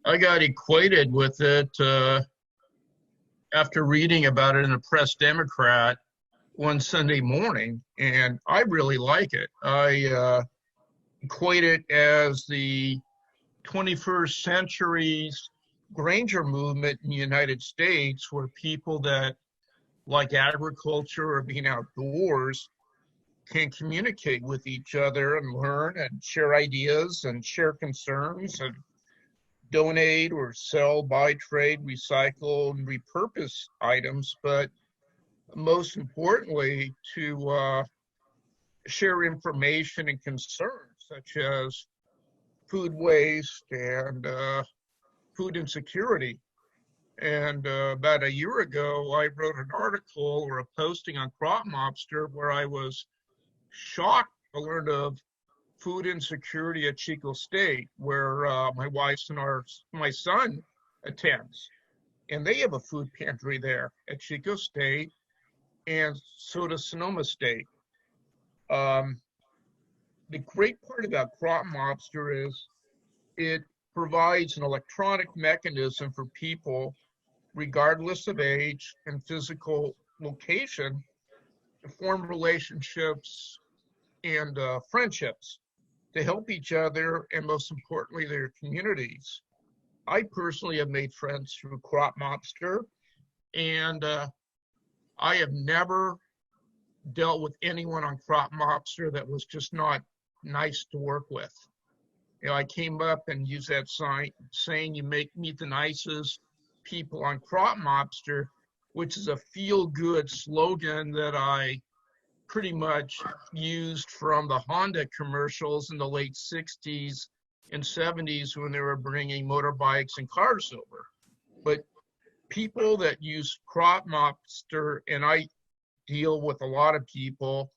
I got acquainted with it after reading about it in the Press Democrat one Sunday morning, and I really like it. I equate it as the 21st century's Granger movement in the United States, where people that like agriculture or being outdoors can communicate with each other and learn and share ideas and share concerns and donate or sell, buy, trade, recycle, and repurpose items, but most importantly, to share information and concerns such as food waste and food insecurity. And about a year ago, I wrote an article or a posting on Crop Mobster where I was shocked to learn of food insecurity at Chico State, where my wife and my son attends. And they have a food pantry there at Chico State, and so does Sonoma State. The great part about Crop Mobster is it provides an electronic mechanism for people, regardless of age and physical location, to form relationships and friendships to help each other and, most importantly, their communities. I personally have made friends through Crop Mobster, and I have never dealt with anyone on Crop Mobster that was just not nice to work with. You know, I came up and used that sign saying you meet the nicest people on Crop Mobster, which is a feel-good slogan that I pretty much used from the Honda commercials in the late 60s and 70s when they were bringing motorbikes and cars over. But people that use Crop Mobster, and I deal with a lot of people,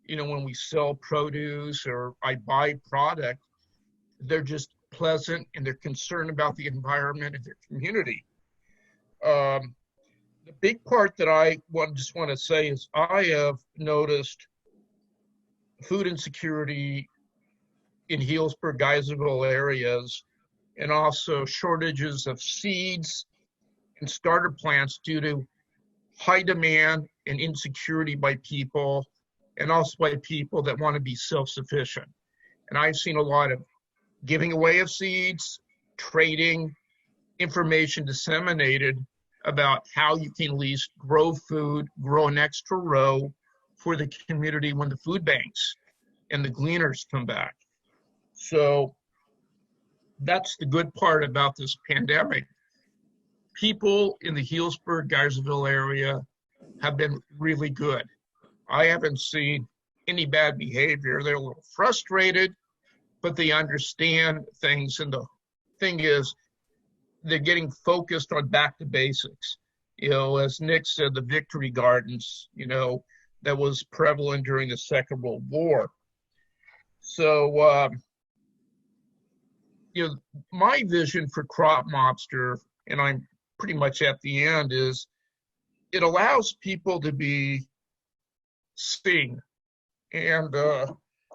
you know, when we sell produce or I buy product, they're just pleasant and they're concerned about the environment and their community. The big part that I just want to say is I have noticed food insecurity in Healdsburg, Geyserville areas, and also shortages of seeds and starter plants due to high demand and insecurity by people, and also by people that want to be self-sufficient. And I've seen a lot of giving away of seeds, trading, information disseminated about how you can at least grow food, grow an extra row for the community when the food banks and the gleaners come back. So that's the good part about this pandemic. People in the Healdsburg, Geyserville area have been really good. I haven't seen any bad behavior. They're a little frustrated, but they understand things. And the thing is, they're getting focused on back to basics. You know, as Nick said, the victory gardens, you know, that was prevalent during the Second World War. So, you know, my vision for Crop Mobster, and I'm pretty much at the end, is it allows people to be seen. And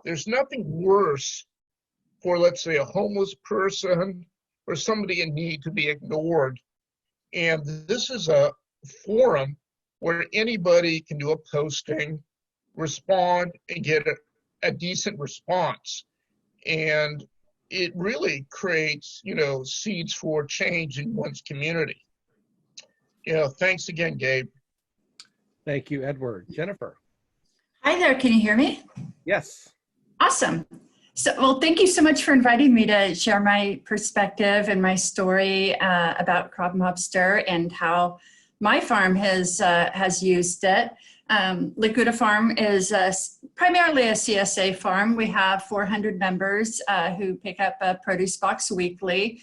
there's nothing worse for, let's say, a homeless person or somebody in need to be ignored. And this is a forum where anybody can do a posting, respond, and get a decent response. And it really creates, you know, seeds for change in one's community. You know, thanks again, Gabe. Thank you, Edward. Jennifer. Hi there, can you hear me? Yes. Awesome. So, well, thank you so much for inviting me to share my perspective and my story about Crop Mobster and how my farm has used it. Lakuta Farm is primarily a CSA farm. We have 400 members who pick up a produce box weekly.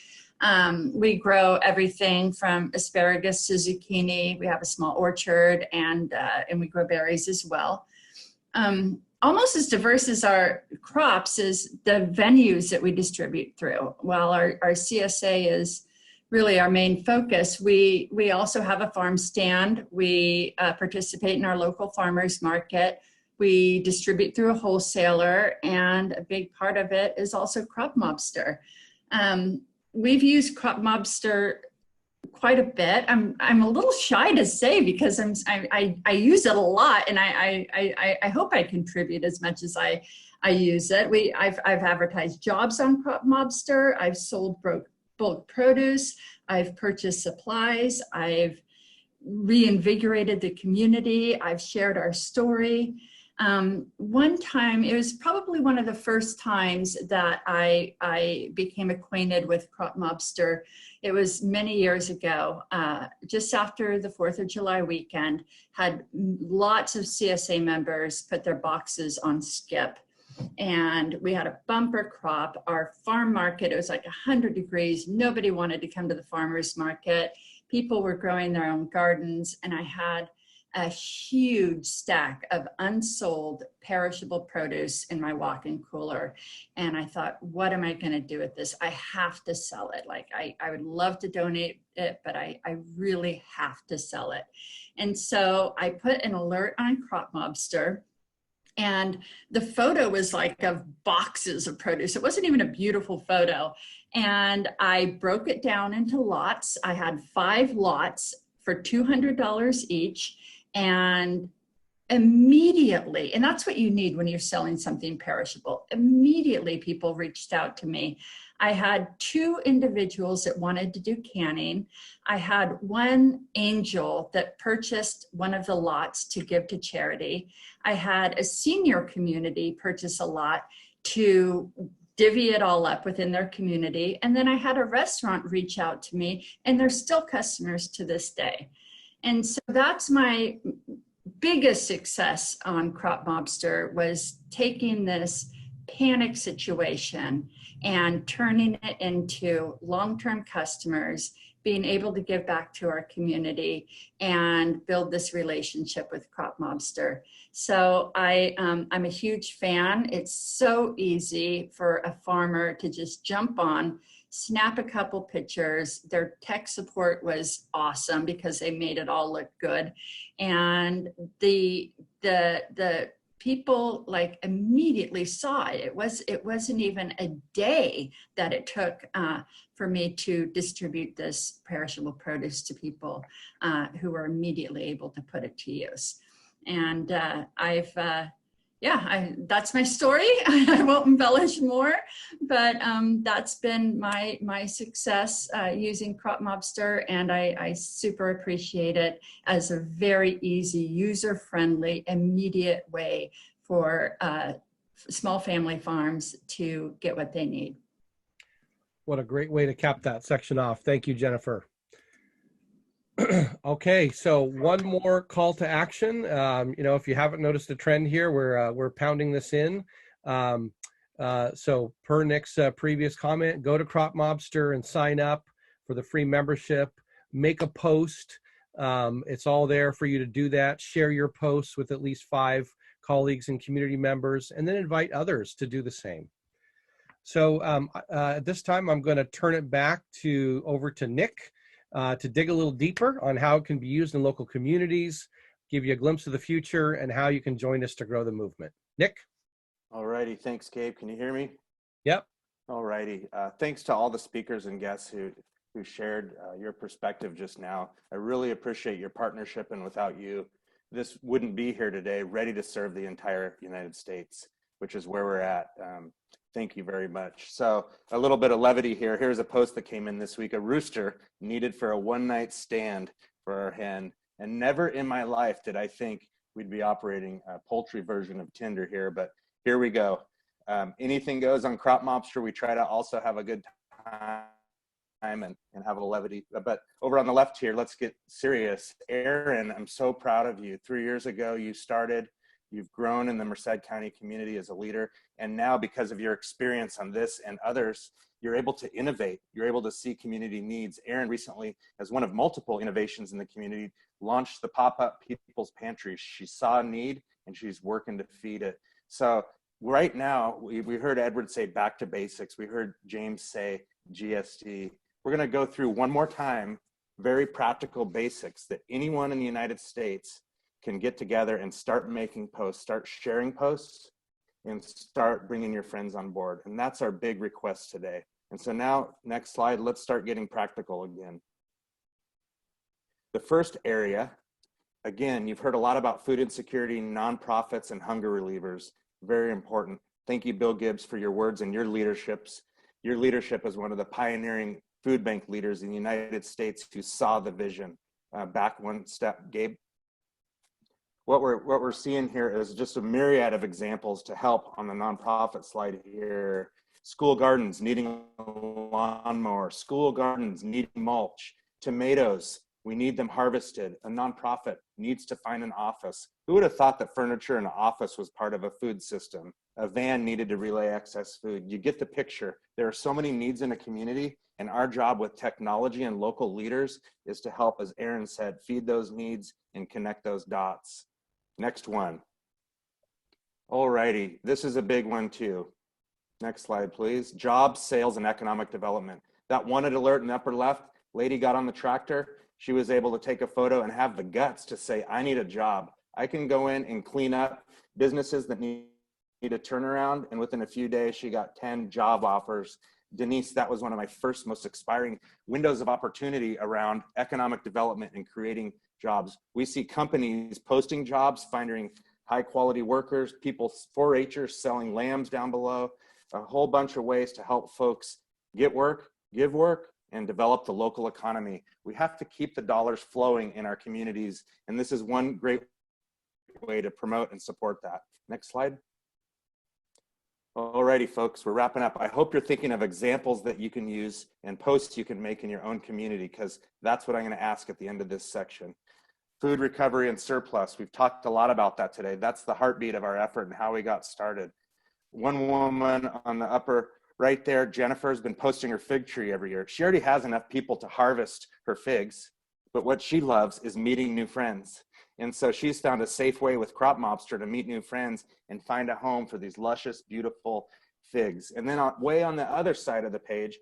We grow everything from asparagus to zucchini. We have a small orchard, and we grow berries as well. Almost as diverse as our crops is the venues that we distribute through. While our CSA is really our main focus, we also have a farm stand. We participate in our local farmers market. We distribute through a wholesaler, and a big part of it is also Crop Mobster. We've used Crop Mobster quite a bit. I'm a little shy to say because I use it a lot, and I hope I contribute as much as I use it. I've advertised jobs on Crop Mobster. I've sold bulk produce. I've purchased supplies. I've reinvigorated the community. I've shared our story. One time, it was probably one of the first times that I became acquainted with Crop Mobster. It was many years ago, just after the 4th of July weekend, had lots of CSA members put their boxes on skip. And we had a bumper crop. Our farm market, it was like 100 degrees. Nobody wanted to come to the farmer's market. People were growing their own gardens, and I had a huge stack of unsold perishable produce in my walk-in cooler. And I thought, what am I gonna do with this? I have to sell it. Like I would love to donate it, but I really have to sell it. And so I put an alert on Crop Mobster, and the photo was like of boxes of produce. It wasn't even a beautiful photo. And I broke it down into lots. I had 5 lots for $200 each. And immediately, and that's what you need when you're selling something perishable, immediately people reached out to me. I had 2 individuals that wanted to do canning. I had 1 angel that purchased one of the lots to give to charity. I had a senior community purchase a lot to divvy it all up within their community. And then I had a restaurant reach out to me, and they're still customers to this day. And so that's my biggest success on Crop Mobster, was taking this panic situation and turning it into long-term customers, being able to give back to our community and build this relationship with Crop Mobster. So I'm a huge fan. It's so easy for a farmer to just jump on, snap a couple pictures. Their tech support was awesome because they made it all look good. And the people like immediately saw it. It wasn't even a day that it took for me to distribute this perishable produce to people who were immediately able to put it to use. And that's my story. I won't embellish more, but that's been my success using Crop Mobster, and I super appreciate it as a very easy, user-friendly, immediate way for small family farms to get what they need. What a great way to cap that section off. Thank you, Jennifer. Okay, so one more call to action. If you haven't noticed a trend here, we're pounding this in. So per Nick's previous comment, go to Crop Mobster and sign up for the free membership. Make a post. It's all there for you to do that. Share your posts with at least 5 colleagues and community members, and then invite others to do the same. So at this time, I'm going to turn it back over to Nick to dig a little deeper on how it can be used in local communities, give you a glimpse of the future, and how you can join us to grow the movement. Nick? All righty. Thanks, Gabe. Can you hear me? Yep. All righty. Thanks to all the speakers and guests who shared your perspective just now. I really appreciate your partnership, and without you, this wouldn't be here today, ready to serve the entire United States, which is where we're at. Thank you very much. So a little bit of levity here. Here's a post that came in this week. A rooster needed for a one-night stand for our hen. And never in my life did I think we'd be operating a poultry version of Tinder here, but here we go. Anything goes on Crop Mobster. We try to also have a good time and have a levity. But over on the left here, let's get serious. Aaron, I'm so proud of you. 3 years ago, you started. You've grown in the Merced County community as a leader. And now, because of your experience on this and others, you're able to innovate. You're able to see community needs. Erin recently, as one of multiple innovations in the community, launched the pop-up People's Pantry. She saw a need and she's working to feed it. So right now, we heard Edward say back to basics. We heard James say GSD. We're gonna go through one more time, very practical basics that anyone in the United States can get together and start making posts, start sharing posts, and start bringing your friends on board. And that's our big request today. And so now, next slide, let's start getting practical again. The first area, again, you've heard a lot about food insecurity, nonprofits, and hunger relievers. Very important. Thank you, Bill Gibbs, for your words and your leaderships. Your leadership as one of the pioneering food bank leaders in the United States who saw the vision. Back one step, Gabe. What we're seeing here is just a myriad of examples to help on the nonprofit slide here. School gardens needing a lawnmower, school gardens needing mulch, tomatoes, we need them harvested. A nonprofit needs to find an office. Who would have thought that furniture in an office was part of a food system? A van needed to relay excess food. You get the picture. There are so many needs in a community, and our job with technology and local leaders is to help, as Aaron said, feed those needs and connect those dots. Next one. All righty, this is a big one too. Next slide, please. Jobs, sales, and economic development. That wanted alert in the upper left, lady got on the tractor. She was able to take a photo and have the guts to say, I need a job. I can go in and clean up businesses that need a turnaround. And within a few days, she got 10 job offers. Denise, that was one of my first most inspiring windows of opportunity around economic development and creating jobs. We see companies posting jobs, finding high quality workers, people, 4-H'ers selling lambs down below, a whole bunch of ways to help folks get work, give work, and develop the local economy. We have to keep the dollars flowing in our communities. And this is one great way to promote and support that. Next slide. Alrighty, folks, we're wrapping up. I hope you're thinking of examples that you can use and posts you can make in your own community, because that's what I'm going to ask at the end of this section. Food recovery and surplus. We've talked a lot about that today. That's the heartbeat of our effort and how we got started. One woman on the upper right there, Jennifer, has been posting her fig tree every year. She already has enough people to harvest her figs, but what she loves is meeting new friends. And so she's found a safe way with Crop Mobster to meet new friends and find a home for these luscious, beautiful figs. And then way on the other side of the page,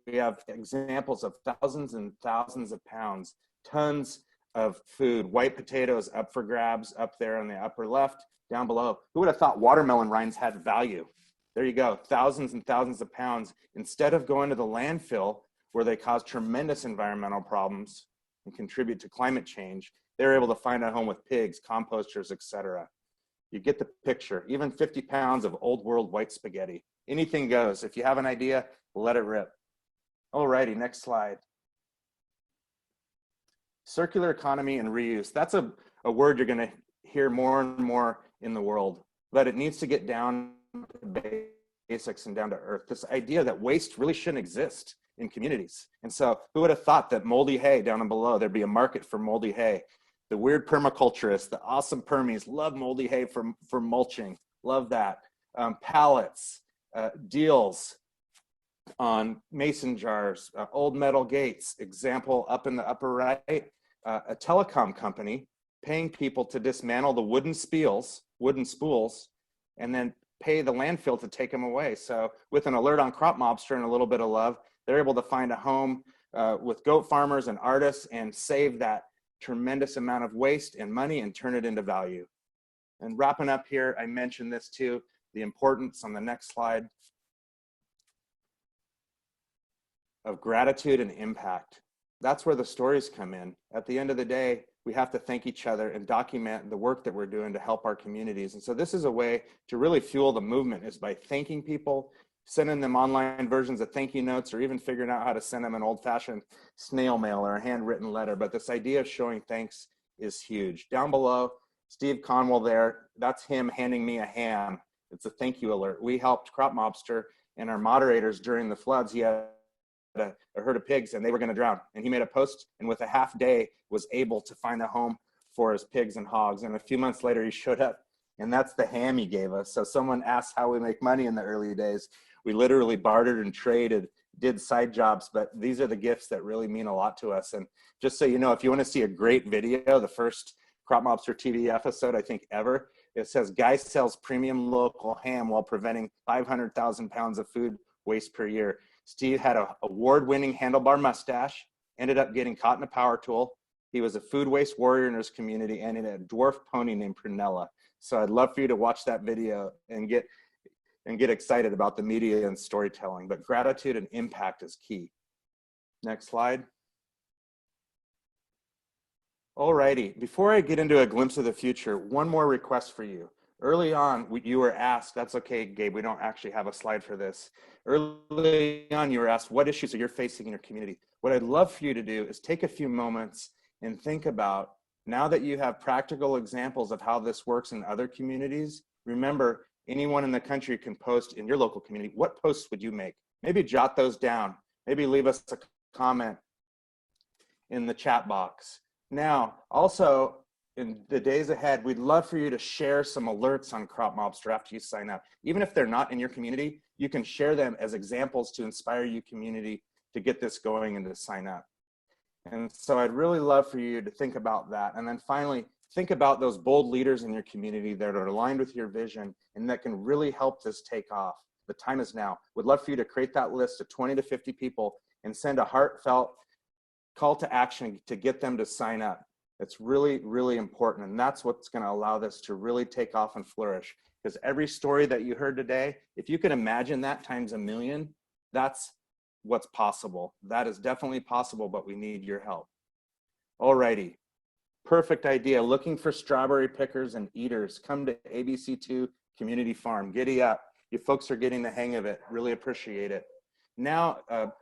we have examples of thousands and thousands of pounds, tons of food, white potatoes up for grabs up there on the upper left, down below. Who would have thought watermelon rinds had value? There you go, thousands and thousands of pounds. Instead of going to the landfill where they cause tremendous environmental problems and contribute to climate change, they're able to find a home with pigs, composters, etc. You get the picture. Even 50 pounds of old world white spaghetti. Anything goes. If you have an idea, let it rip. Alrighty, next slide. Circular economy and reuse. That's a word you're going to hear more and more in the world, but it needs to get down to basics and down to earth. This idea that waste really shouldn't exist in communities. And so who would have thought that moldy hay down and below, there'd be a market for moldy hay. The weird permaculturists, the awesome permies love moldy hay for mulching. Love that. Pallets, deals on mason jars, old metal gates. Example up in the upper right, a telecom company paying people to dismantle the wooden spools, and then pay the landfill to take them away. So with an alert on Crop Mobster and a little bit of love, they're able to find a home with goat farmers and artists and save that tremendous amount of waste and money and turn it into value. And wrapping up here, I mentioned this too, the importance on the next slide of gratitude and impact. That's where the stories come in. At the end of the day, we have to thank each other and document the work that we're doing to help our communities. And so this is a way to really fuel the movement, is by thanking people, sending them online versions of thank you notes, or even figuring out how to send them an old-fashioned snail mail or a handwritten letter. But this idea of showing thanks is huge. Down below, Steve Conwell there, that's him handing me a ham. It's a thank you alert. We helped Crop Mobster and our moderators during the floods. He had a herd of pigs and they were going to drown, and he made a post, and with a half day was able to find a home for his pigs and hogs. And a few months later he showed up, and that's the ham he gave us. So someone asked how we make money in the early days. We literally bartered and traded, did side jobs, but these are the gifts that really mean a lot to us. And just so you know, if you want to see a great video, the first Crop Mobster TV episode, I think ever, it says guy sells premium local ham while preventing 500,000 pounds of food waste per year. Steve had an award-winning handlebar mustache, ended up getting caught in a power tool, He was a food waste warrior in his community and in a dwarf pony named Prunella. So I'd love for you to watch that video and get excited about the media and storytelling. But gratitude and impact is key. Next slide. Alrighty, before I get into a glimpse of the future, one more request for you. Early on, you were asked, that's okay, Gabe, we don't actually have a slide for this. Early on, you were asked what issues are you facing in your community. What I'd love for you to do is take a few moments and think about, now that you have practical examples of how this works in other communities, remember, anyone in the country can post in your local community. What posts would you make? Maybe jot those down. Maybe leave us a comment in the chat box. Now, also, in the days ahead, we'd love for you to share some alerts on Crop Mobster after you sign up. Even if they're not in your community, you can share them as examples to inspire your community to get this going and to sign up. And so I'd really love for you to think about that. And then finally, think about those bold leaders in your community that are aligned with your vision and that can really help this take off. The time is now. We'd love for you to create that list of 20 to 50 people and send a heartfelt call to action to get them to sign up. It's really, really important. And that's what's going to allow this to really take off and flourish. Because every story that you heard today, if you can imagine that times 1,000,000, that's what's possible. That is definitely possible, but we need your help. Alrighty. Perfect idea. Looking for strawberry pickers and eaters. Come to ABC2 Community Farm. Giddy up. You folks are getting the hang of it. Really appreciate it. Now,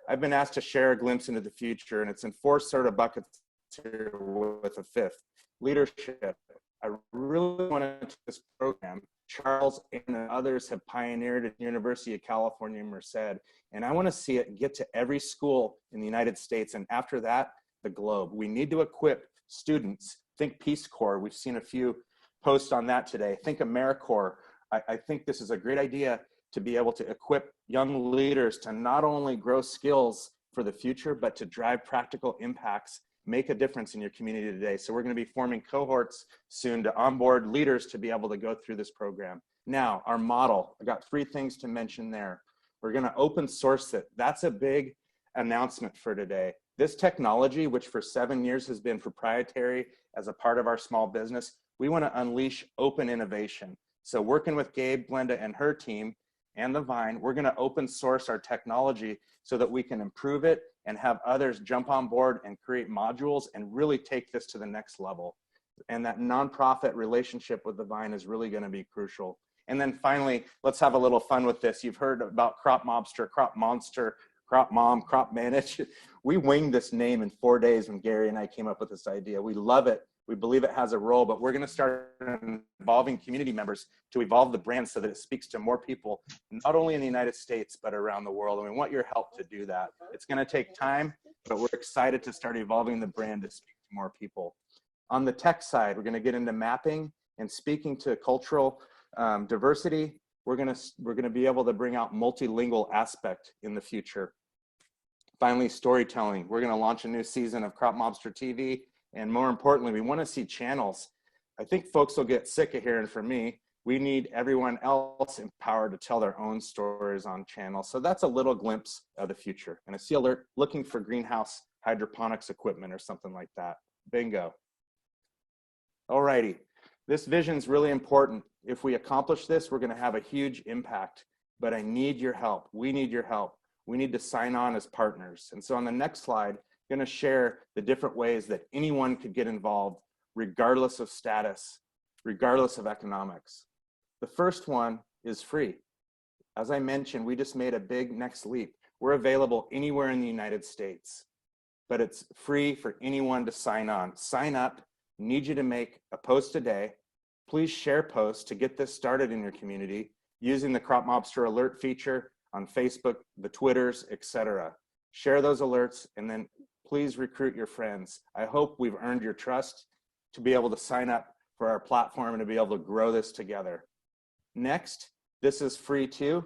I've been asked to share a glimpse into the future, and it's in 4 sort of buckets here with a 5th. Leadership. I really want to this program. Charles and others have pioneered at the University of California, Merced, and I want to see it get to every school in the United States, and after that, the globe. We need to equip students. Think Peace Corps. We've seen a few posts on that today. Think AmeriCorps. I think this is a great idea to be able to equip young leaders to not only grow skills for the future, but to drive practical impacts, make a difference in your community today. So we're going to be forming cohorts soon to onboard leaders to be able to go through this program. Now, our model, I got 3 things to mention there. We're going to open source it. That's a big announcement for today. This technology, which for 7 years has been proprietary as a part of our small business, we want to unleash open innovation. So working with Gabe, Glenda, and her team, and the Vine, we're going to open source our technology so that we can improve it and have others jump on board and create modules and really take this to the next level. And that nonprofit relationship with the Vine is really going to be crucial. And then finally, let's have a little fun with this. You've heard about Crop Mobster, Crop Monster, Crop Mom, Crop Manage. We winged this name in 4 days when Gary and I came up with this idea. We love it. We believe it has a role, but we're going to start involving community members to evolve the brand so that it speaks to more people, not only in the United States, but around the world. And we want your help to do that. It's going to take time, but we're excited to start evolving the brand to speak to more people. On the tech side, we're going to get into mapping and speaking to cultural diversity. We're going to be able to bring out multilingual aspect in the future. Finally, storytelling. We're going to launch a new season of Crop Mobster TV. And more importantly, we want to see channels. I think folks will get sick of hearing from me. We need everyone else empowered to tell their own stories on channels. So that's a little glimpse of the future. And I see alert looking for greenhouse hydroponics equipment or something like that. Bingo. Alrighty. This vision is really important. If we accomplish this, we're going to have a huge impact. But I need your help. We need your help. We need to sign on as partners. And so on the next slide, I'm going to share the different ways that anyone could get involved, regardless of status, regardless of economics. The first one is free. As I mentioned, we just made a big next leap. We're available anywhere in the United States, but it's free for anyone to sign on. Sign up. Need you to make a post a day. Please share posts to get this started in your community using the Crop Mobster alert feature on Facebook, the Twitters, etc. Share those alerts and then please recruit your friends. I hope we've earned your trust to be able to sign up for our platform and to be able to grow this together. Next, this is free too.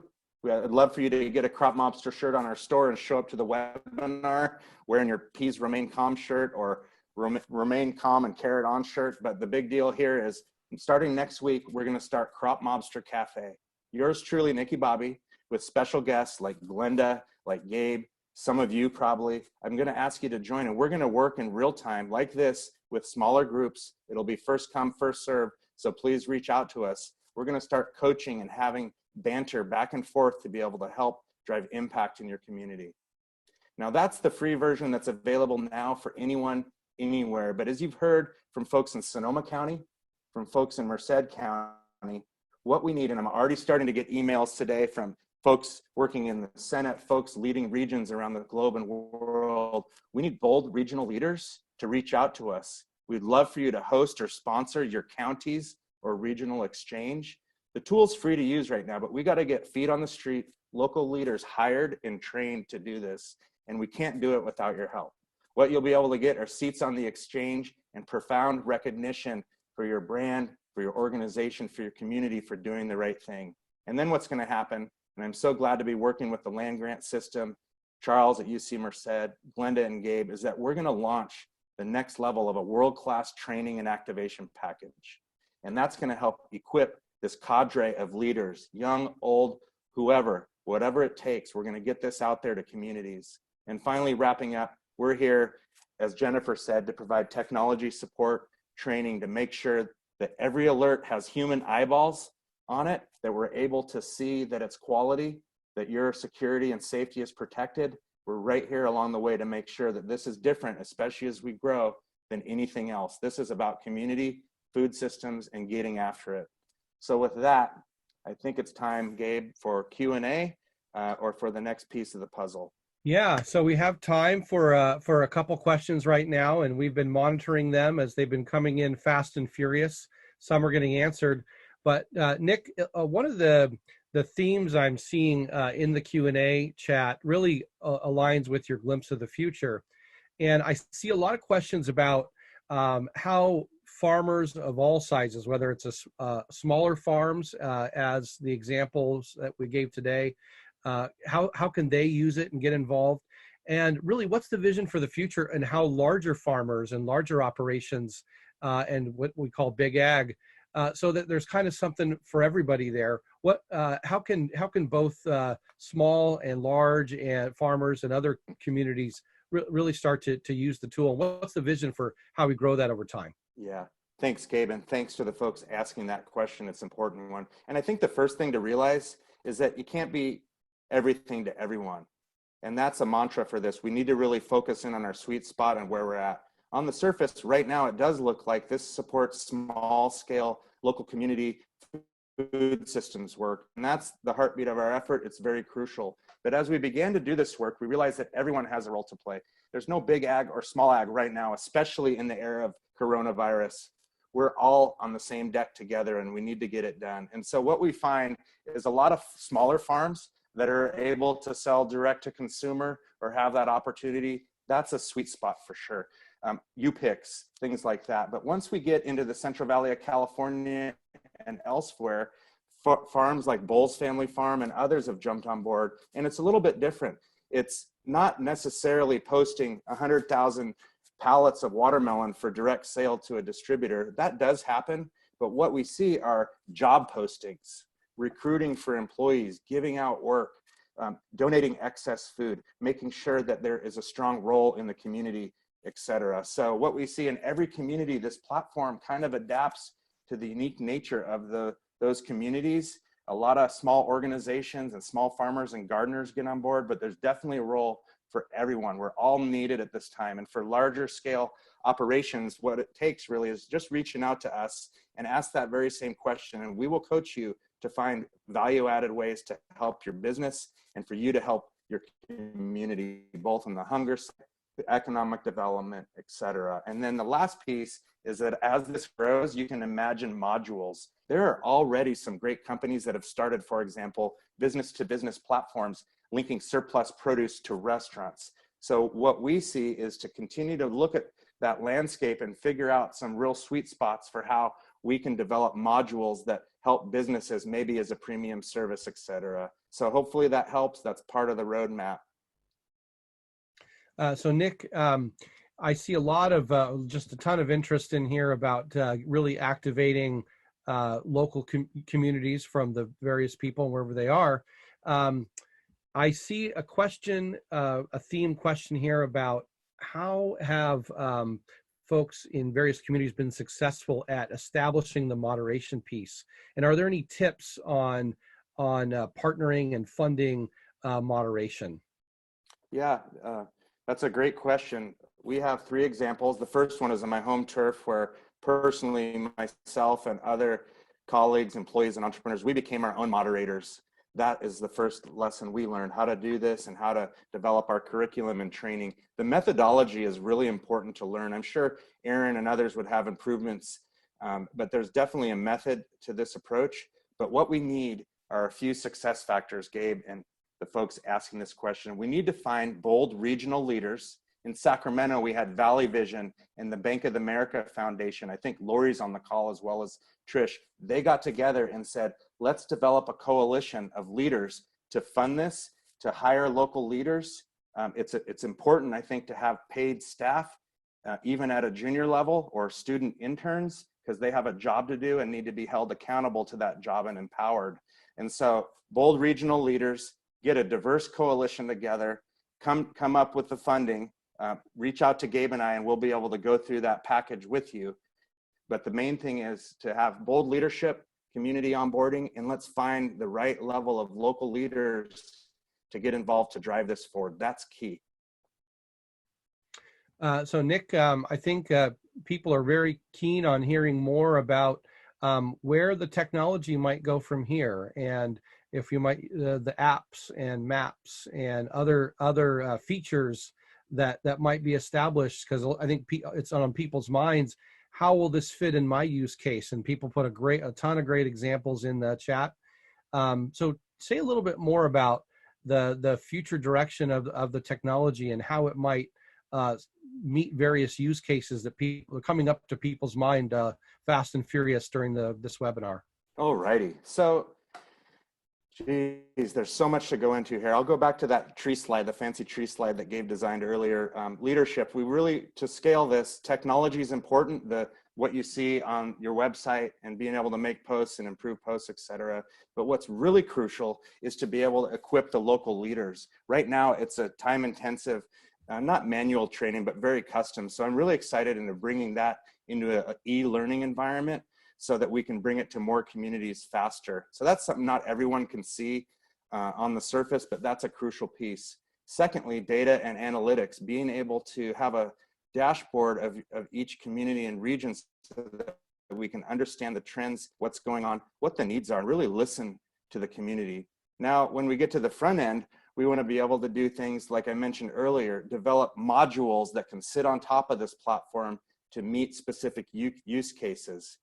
I'd love for you to get a Crop Mobster shirt on our store and show up to the webinar wearing your Peas Remain Calm shirt or Remain Calm and Carrot On shirt. But the big deal here is starting next week, we're going to start Crop Mobster Cafe. Yours truly, Nikki Bobby, with special guests like Glenda, like Gabe, some of you probably, I'm going to ask you to join, and we're going to work in real time like this with smaller groups. It'll be first come, first serve. So please reach out to us. We're going to start coaching and having banter back and forth to be able to help drive impact in your community. Now that's the free version that's available now for anyone, anywhere. But as you've heard from folks in Sonoma County, from folks in Merced County, what we need, and I'm already starting to get emails today from folks working in the Senate, folks leading regions around the globe and world, we need bold regional leaders to reach out to us. We'd love for you to host or sponsor your counties or regional exchange. The tool's free to use right now, but we got to get feet on the street, local leaders hired and trained to do this, and we can't do it without your help. What you'll be able to get are seats on the exchange and profound recognition for your brand, for your organization, for your community, for doing the right thing. And then what's going to happen, and I'm so glad to be working with the land grant system, Charles at UC Merced, Glenda and Gabe, is that we're going to launch the next level of a world-class training and activation package. And that's going to help equip this cadre of leaders, young, old, whoever, whatever it takes. We're going to get this out there to communities. And finally, wrapping up, we're here, as Jennifer said, to provide technology support, training to make sure that every alert has human eyeballs on it, that we're able to see that it's quality, that your security and safety is protected. We're right here along the way to make sure that this is different, especially as we grow, than anything else. This is about community, food systems, and getting after it. So with that, I think it's time, Gabe, for Q&A or for the next piece of the puzzle. Yeah, so we have time for a couple questions right now, and we've been monitoring them as they've been coming in fast and furious. Some are getting answered, but Nick, one of the themes I'm seeing in the Q&A chat really aligns with your glimpse of the future, and I see a lot of questions about how farmers of all sizes, whether it's smaller farms as the examples that we gave today, how can they use it and get involved? And really, what's the vision for the future, and how larger farmers and larger operations and what we call big ag, so that there's kind of something for everybody there. How can both small and large and farmers and other communities really start to use the tool? What's the vision for how we grow that over time? Yeah, thanks, Gabe, and thanks to the folks asking that question. It's an important one. And I think the first thing to realize is that you can't be everything to everyone. And that's a mantra for this. We need to really focus in on our sweet spot and where we're at. On the surface, right now, it does look like this supports small scale local community food systems work. And that's the heartbeat of our effort. It's very crucial. But as we began to do this work, we realized that everyone has a role to play. There's no big ag or small ag right now, especially in the era of coronavirus. We're all on the same deck together, and we need to get it done. And so what we find is a lot of smaller farms that are able to sell direct to consumer or have that opportunity. That's a sweet spot for sure. U-Picks, things like that. But once we get into the Central Valley of California and elsewhere, farms like Bowles Family Farm and others have jumped on board, and it's a little bit different. It's not necessarily posting 100,000 pallets of watermelon for direct sale to a distributor. That does happen, but what we see are job postings, recruiting for employees, giving out work, donating excess food, making sure that there is a strong role in the community, etc. So what we see in every community, this platform kind of adapts to the unique nature of those communities. A lot of small organizations and small farmers and gardeners get on board, but there's definitely a role for everyone. We're all needed at this time. And for larger scale operations, what it takes really is just reaching out to us and ask that very same question, and we will coach you to find value-added ways to help your business and for you to help your community, both on the hunger side, the economic development, etc. And then the last piece is that as this grows, you can imagine modules. There are already some great companies that have started, for example, business-to-business platforms linking surplus produce to restaurants. So what we see is to continue to look at that landscape and figure out some real sweet spots for how we can develop modules that help businesses, maybe as a premium service, etc. So hopefully that helps. That's part of the roadmap. So Nick, I see a lot of just a ton of interest in here about really activating local communities from the various people wherever they are. I see a question, a theme question here about how have folks in various communities been successful at establishing the moderation piece? And are there any tips on partnering and funding moderation? Yeah, that's a great question. We have 3 examples. The first one is on my home turf, where personally myself and other colleagues, employees, and entrepreneurs, we became our own moderators. That is the first lesson we learned, how to do this and how to develop our curriculum and training. The methodology is really important to learn. I'm sure Aaron and others would have improvements, but there's definitely a method to this approach. But what we need are a few success factors, Gabe, and the folks asking this question. We need to find bold regional leaders. In Sacramento, we had Valley Vision and the Bank of America Foundation. I think Lori's on the call as well as Trish. They got together and said, let's develop a coalition of leaders to fund this, to hire local leaders. It's important, I think, to have paid staff, even at a junior level, or student interns, because they have a job to do and need to be held accountable to that job and empowered. And so bold regional leaders, get a diverse coalition together, come up with the funding, reach out to Gabe and I, and we'll be able to go through that package with you. But the main thing is to have bold leadership, community onboarding, and let's find the right level of local leaders to get involved to drive this forward. That's key. So Nick, I think people are very keen on hearing more about where the technology might go from here, and if you might, the apps and maps and other features that might be established, because I think it's on people's minds. How will this fit in my use case? And people put a ton of great examples in the chat. So say a little bit more about the future direction of the technology and how it might meet various use cases that people are coming up to people's mind fast and furious during this webinar. All righty. So, geez, there's so much to go into here. I'll go back to that tree slide, the fancy tree slide that Gabe designed earlier. Leadership, we really, to scale this, technology is important. What you see on your website and being able to make posts and improve posts, et cetera. But what's really crucial is to be able to equip the local leaders. Right now, it's a time-intensive, not manual training, but very custom. So I'm really excited into bringing that into an e-learning environment so that we can bring it to more communities faster. So that's something not everyone can see on the surface, but that's a crucial piece. Secondly, data and analytics, being able to have a dashboard of each community and region so that we can understand the trends, what's going on, what the needs are, and really listen to the community. Now, when we get to the front end, we want to be able to do things like I mentioned earlier, develop modules that can sit on top of this platform to meet specific use cases.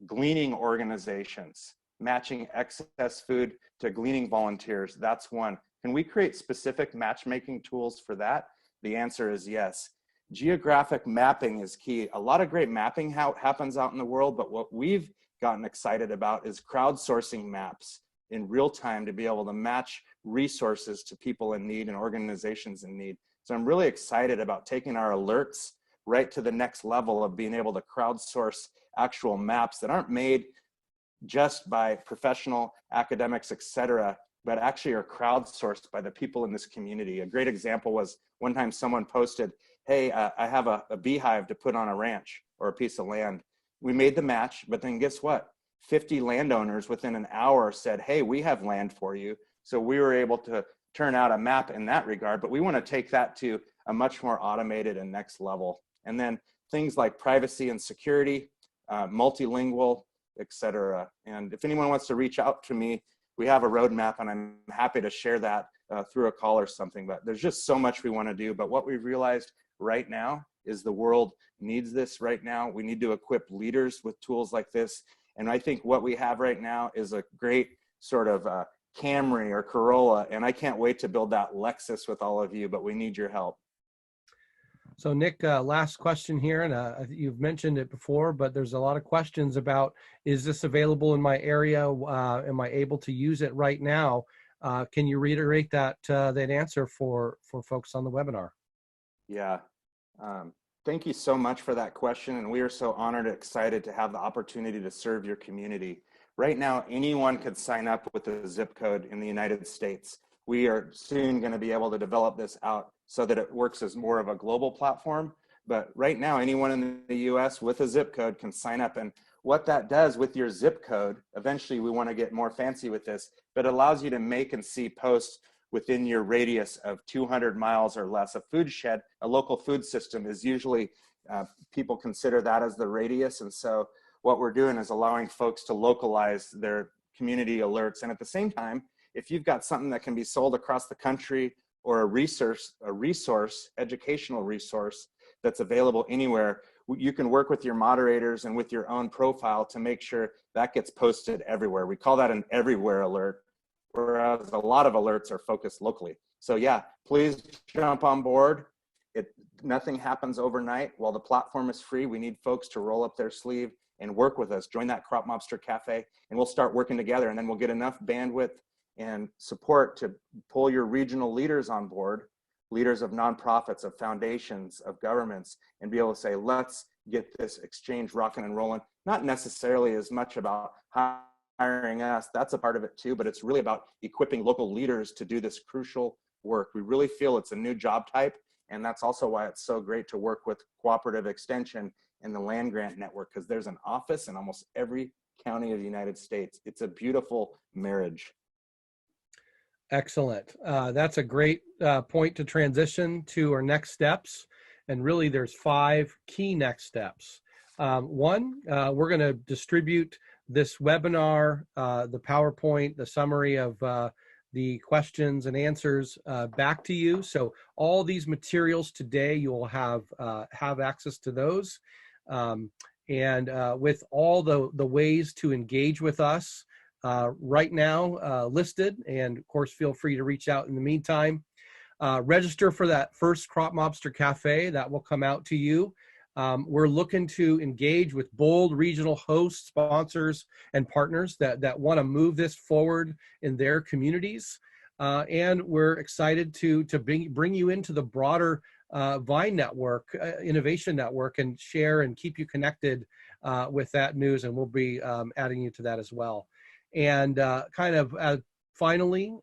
Gleaning organizations, matching excess food to gleaning volunteers, that's one. Can we create specific matchmaking tools for that? The answer is yes. Geographic mapping is key. A lot of great mapping happens out in the world, but what we've gotten excited about is crowdsourcing maps in real time to be able to match resources to people in need and organizations in need. So I'm really excited about taking our alerts right to the next level of being able to crowdsource actual maps that aren't made just by professional academics, et cetera, but actually are crowdsourced by the people in this community. A great example was one time someone posted, hey, I have a beehive to put on a ranch or a piece of land. We made the match, but then guess what? 50 landowners within an hour said, hey, we have land for you. So we were able to turn out a map in that regard, but we want to take that to a much more automated and next level. And then things like privacy and security, multilingual, et cetera. And if anyone wants to reach out to me, we have a roadmap and I'm happy to share that through a call or something, but there's just so much we want to do. But what we've realized right now is the world needs this right now. We need to equip leaders with tools like this. And I think what we have right now is a great sort of Camry or Corolla, and I can't wait to build that Lexus with all of you, but we need your help. So Nick, last question here, and you've mentioned it before, but there's a lot of questions about, is this available in my area? Am I able to use it right now? Can you reiterate that answer for folks on the webinar? Yeah, thank you so much for that question, and we are so honored and excited to have the opportunity to serve your community. Right now, anyone could sign up with a zip code in the United States. We are soon going to be able to develop this out so that it works as more of a global platform. But right now, anyone in the US with a zip code can sign up. And what that does with your zip code, eventually we want to get more fancy with this, but it allows you to make and see posts within your radius of 200 miles or less. A food shed, a local food system is usually, people consider that as the radius. And so what we're doing is allowing folks to localize their community alerts. And at the same time, if you've got something that can be sold across the country or a resource, educational resource that's available anywhere, you can work with your moderators and with your own profile to make sure that gets posted everywhere. We call that an everywhere alert, whereas a lot of alerts are focused locally. So yeah, please jump on board. Nothing happens overnight. While the platform is free, we need folks to roll up their sleeve and work with us. Join that Crop Mobster Cafe, and we'll start working together, and then we'll get enough bandwidth and support to pull your regional leaders on board, leaders of nonprofits, of foundations, of governments, and be able to say, let's get this exchange rocking and rolling. Not necessarily as much about hiring us, that's a part of it too, but it's really about equipping local leaders to do this crucial work. We really feel it's a new job type, and that's also why it's so great to work with Cooperative Extension and the Land Grant Network, because there's an office in almost every county of the United States. It's a beautiful marriage. Excellent. That's a great point to transition to our next steps. And really there's 5 key next steps. One, we're going to distribute this webinar, the PowerPoint, the summary of the questions and answers back to you. So all these materials today, you'll have access to those. And with all the ways to engage with us, right now listed, and of course feel free to reach out in the meantime. Register for that first Crop Mobster Cafe that will come out to you. We're looking to engage with bold regional hosts, sponsors, and partners that want to move this forward in their communities. And we're excited to bring you into the broader Vine Network, Innovation Network, and share and keep you connected with that news. And we'll be adding you to that as well. And finally,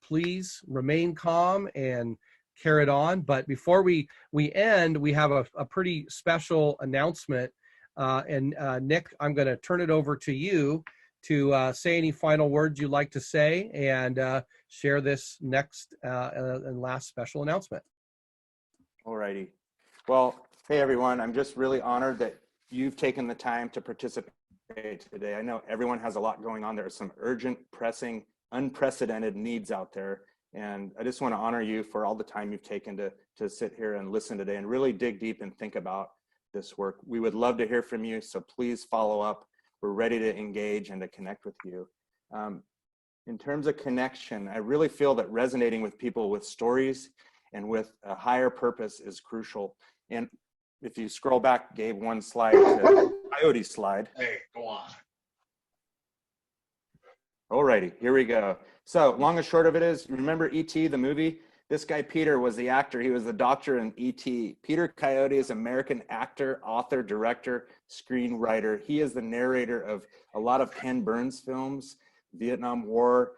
please remain calm and carry it on. But before we end, we have a pretty special announcement. Nick, I'm going to turn it over to you to say any final words you'd like to say and share this next and last special announcement. All righty. Well, hey everyone, I'm just really honored that you've taken the time to participate today. I know everyone has a lot going on. There are some urgent, pressing, unprecedented needs out there. And I just want to honor you for all the time you've taken to sit here and listen today and really dig deep and think about this work. We would love to hear from you, so please follow up. We're ready to engage and to connect with you. In terms of connection, I really feel that resonating with people with stories and with a higher purpose is crucial. And if you scroll back, Gabe, one slide to the coyote slide. Hey, go on. Alrighty, here we go. So long and short of it is, remember E.T., the movie? This guy, Peter, was the actor. He was the doctor in E.T. Peter Coyote is an American actor, author, director, screenwriter. He is the narrator of a lot of Ken Burns films, Vietnam War,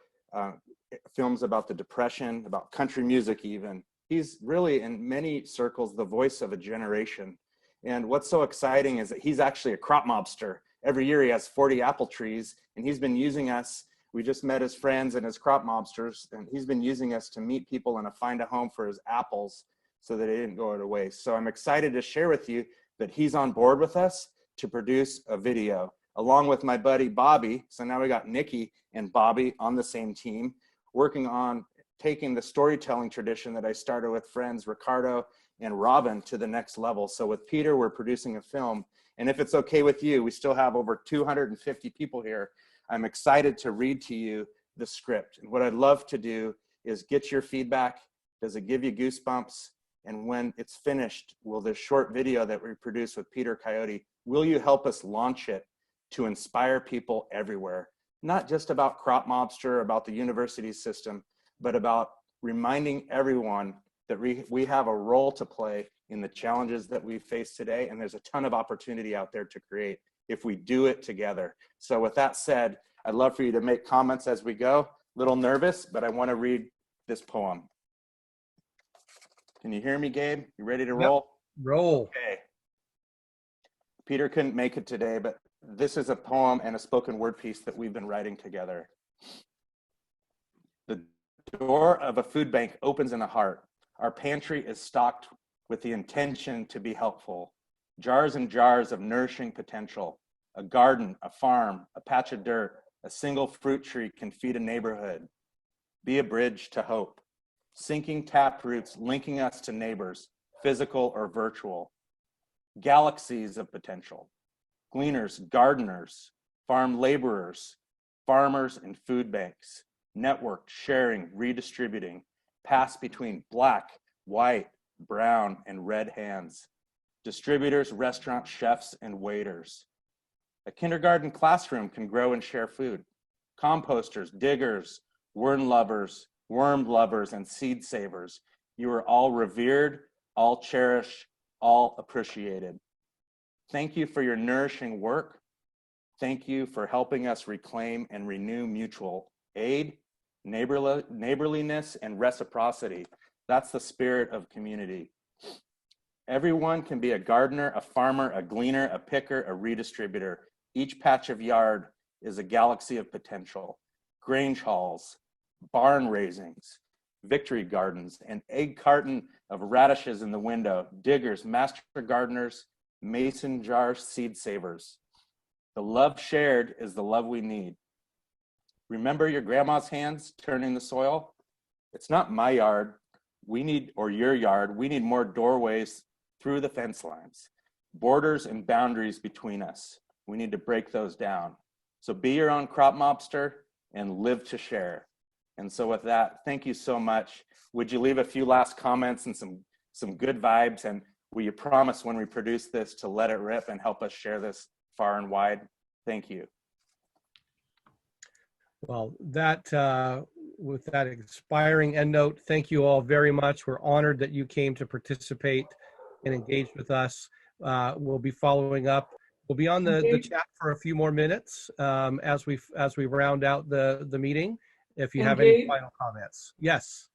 films about the Depression, about country music even. He's really, in many circles, the voice of a generation. And what's so exciting is that he's actually a crop mobster. Every year he has 40 apple trees, and he's been using us. We just met his friends and his crop mobsters, and he's been using us to meet people and to find a home for his apples so that they didn't go to waste. So I'm excited to share with you that he's on board with us to produce a video, along with my buddy Bobby. So now we got Nikki and Bobby on the same team, working on taking the storytelling tradition that I started with friends Ricardo and Robin to the next level. So with Peter, we're producing a film. And if it's okay with you, we still have over 250 people here. I'm excited to read to you the script. And what I'd love to do is get your feedback. Does it give you goosebumps? And when it's finished, will this short video that we produce with Peter Coyote, will you help us launch it to inspire people everywhere? Not just about Crop Mobster, about the university system, but about reminding everyone that we have a role to play in the challenges that we face today. And there's a ton of opportunity out there to create if we do it together. So with that said, I'd love for you to make comments as we go. A little nervous, but I want to read this poem. Can you hear me, Gabe? You ready to Yep. roll? Roll. Okay. Peter couldn't make it today, but this is a poem and a spoken word piece that we've been writing together. The door of a food bank opens in a heart. Our pantry is stocked with the intention to be helpful. Jars and jars of nourishing potential. A garden, a farm, a patch of dirt, a single fruit tree can feed a neighborhood. Be a bridge to hope. Sinking tap roots linking us to neighbors, physical or virtual. Galaxies of potential. Gleaners, gardeners, farm laborers, farmers and food banks. Networked, sharing, redistributing. Pass between black, white, brown, and red hands. Distributors, restaurant chefs, and waiters. A kindergarten classroom can grow and share food. Composters, diggers, worm lovers, and seed savers. You are all revered, all cherished, all appreciated. Thank you for your nourishing work. Thank you for helping us reclaim and renew mutual aid, neighborliness, and reciprocity. That's the spirit of community. Everyone can be a gardener, a farmer, a gleaner, a picker, a redistributor. Each patch of yard is a galaxy of potential. Grange halls, barn raisings, victory gardens, an egg carton of radishes in the window, diggers, master gardeners, mason jar seed savers. The love shared is the love we need. Remember your grandma's hands turning the soil? It's not my yard, or your yard. We need more doorways through the fence lines, borders and boundaries between us. We need to break those down. So be your own crop mobster and live to share. And so with that, thank you so much. Would you leave a few last comments and some good vibes? And will you promise when we produce this to let it rip and help us share this far and wide? Thank you. Well, with that inspiring end note, thank you all very much. We're honored that you came to participate and engage with us. We'll be following up. We'll be on the chat for a few more minutes as we round out the meeting. If you have any final comments. Yes.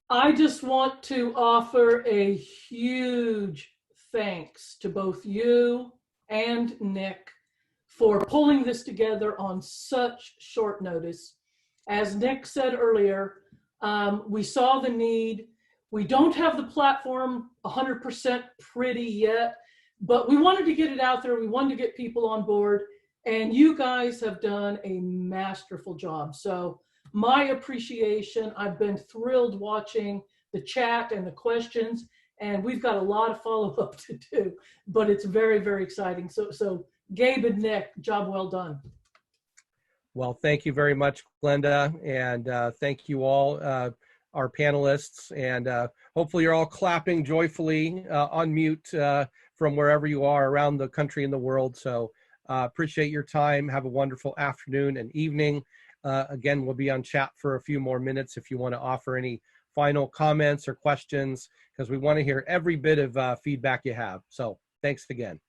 I just want to offer a huge thanks to both you and Nick for pulling this together on such short notice. As Nick said earlier, we saw the need. We don't have the platform 100% pretty yet, but we wanted to get it out there. We wanted to get people on board, and you guys have done a masterful job. So my appreciation, I've been thrilled watching the chat and the questions, and we've got a lot of follow-up to do, but it's very, very exciting. So Gabe and Nick, job well done. Well, thank you very much, Glenda, and thank you all, our panelists, and hopefully you're all clapping joyfully on mute from wherever you are around the country and the world. So appreciate your time. Have a wonderful afternoon and evening. Again, we'll be on chat for a few more minutes if you want to offer any final comments or questions, because we want to hear every bit of feedback you have. So thanks again.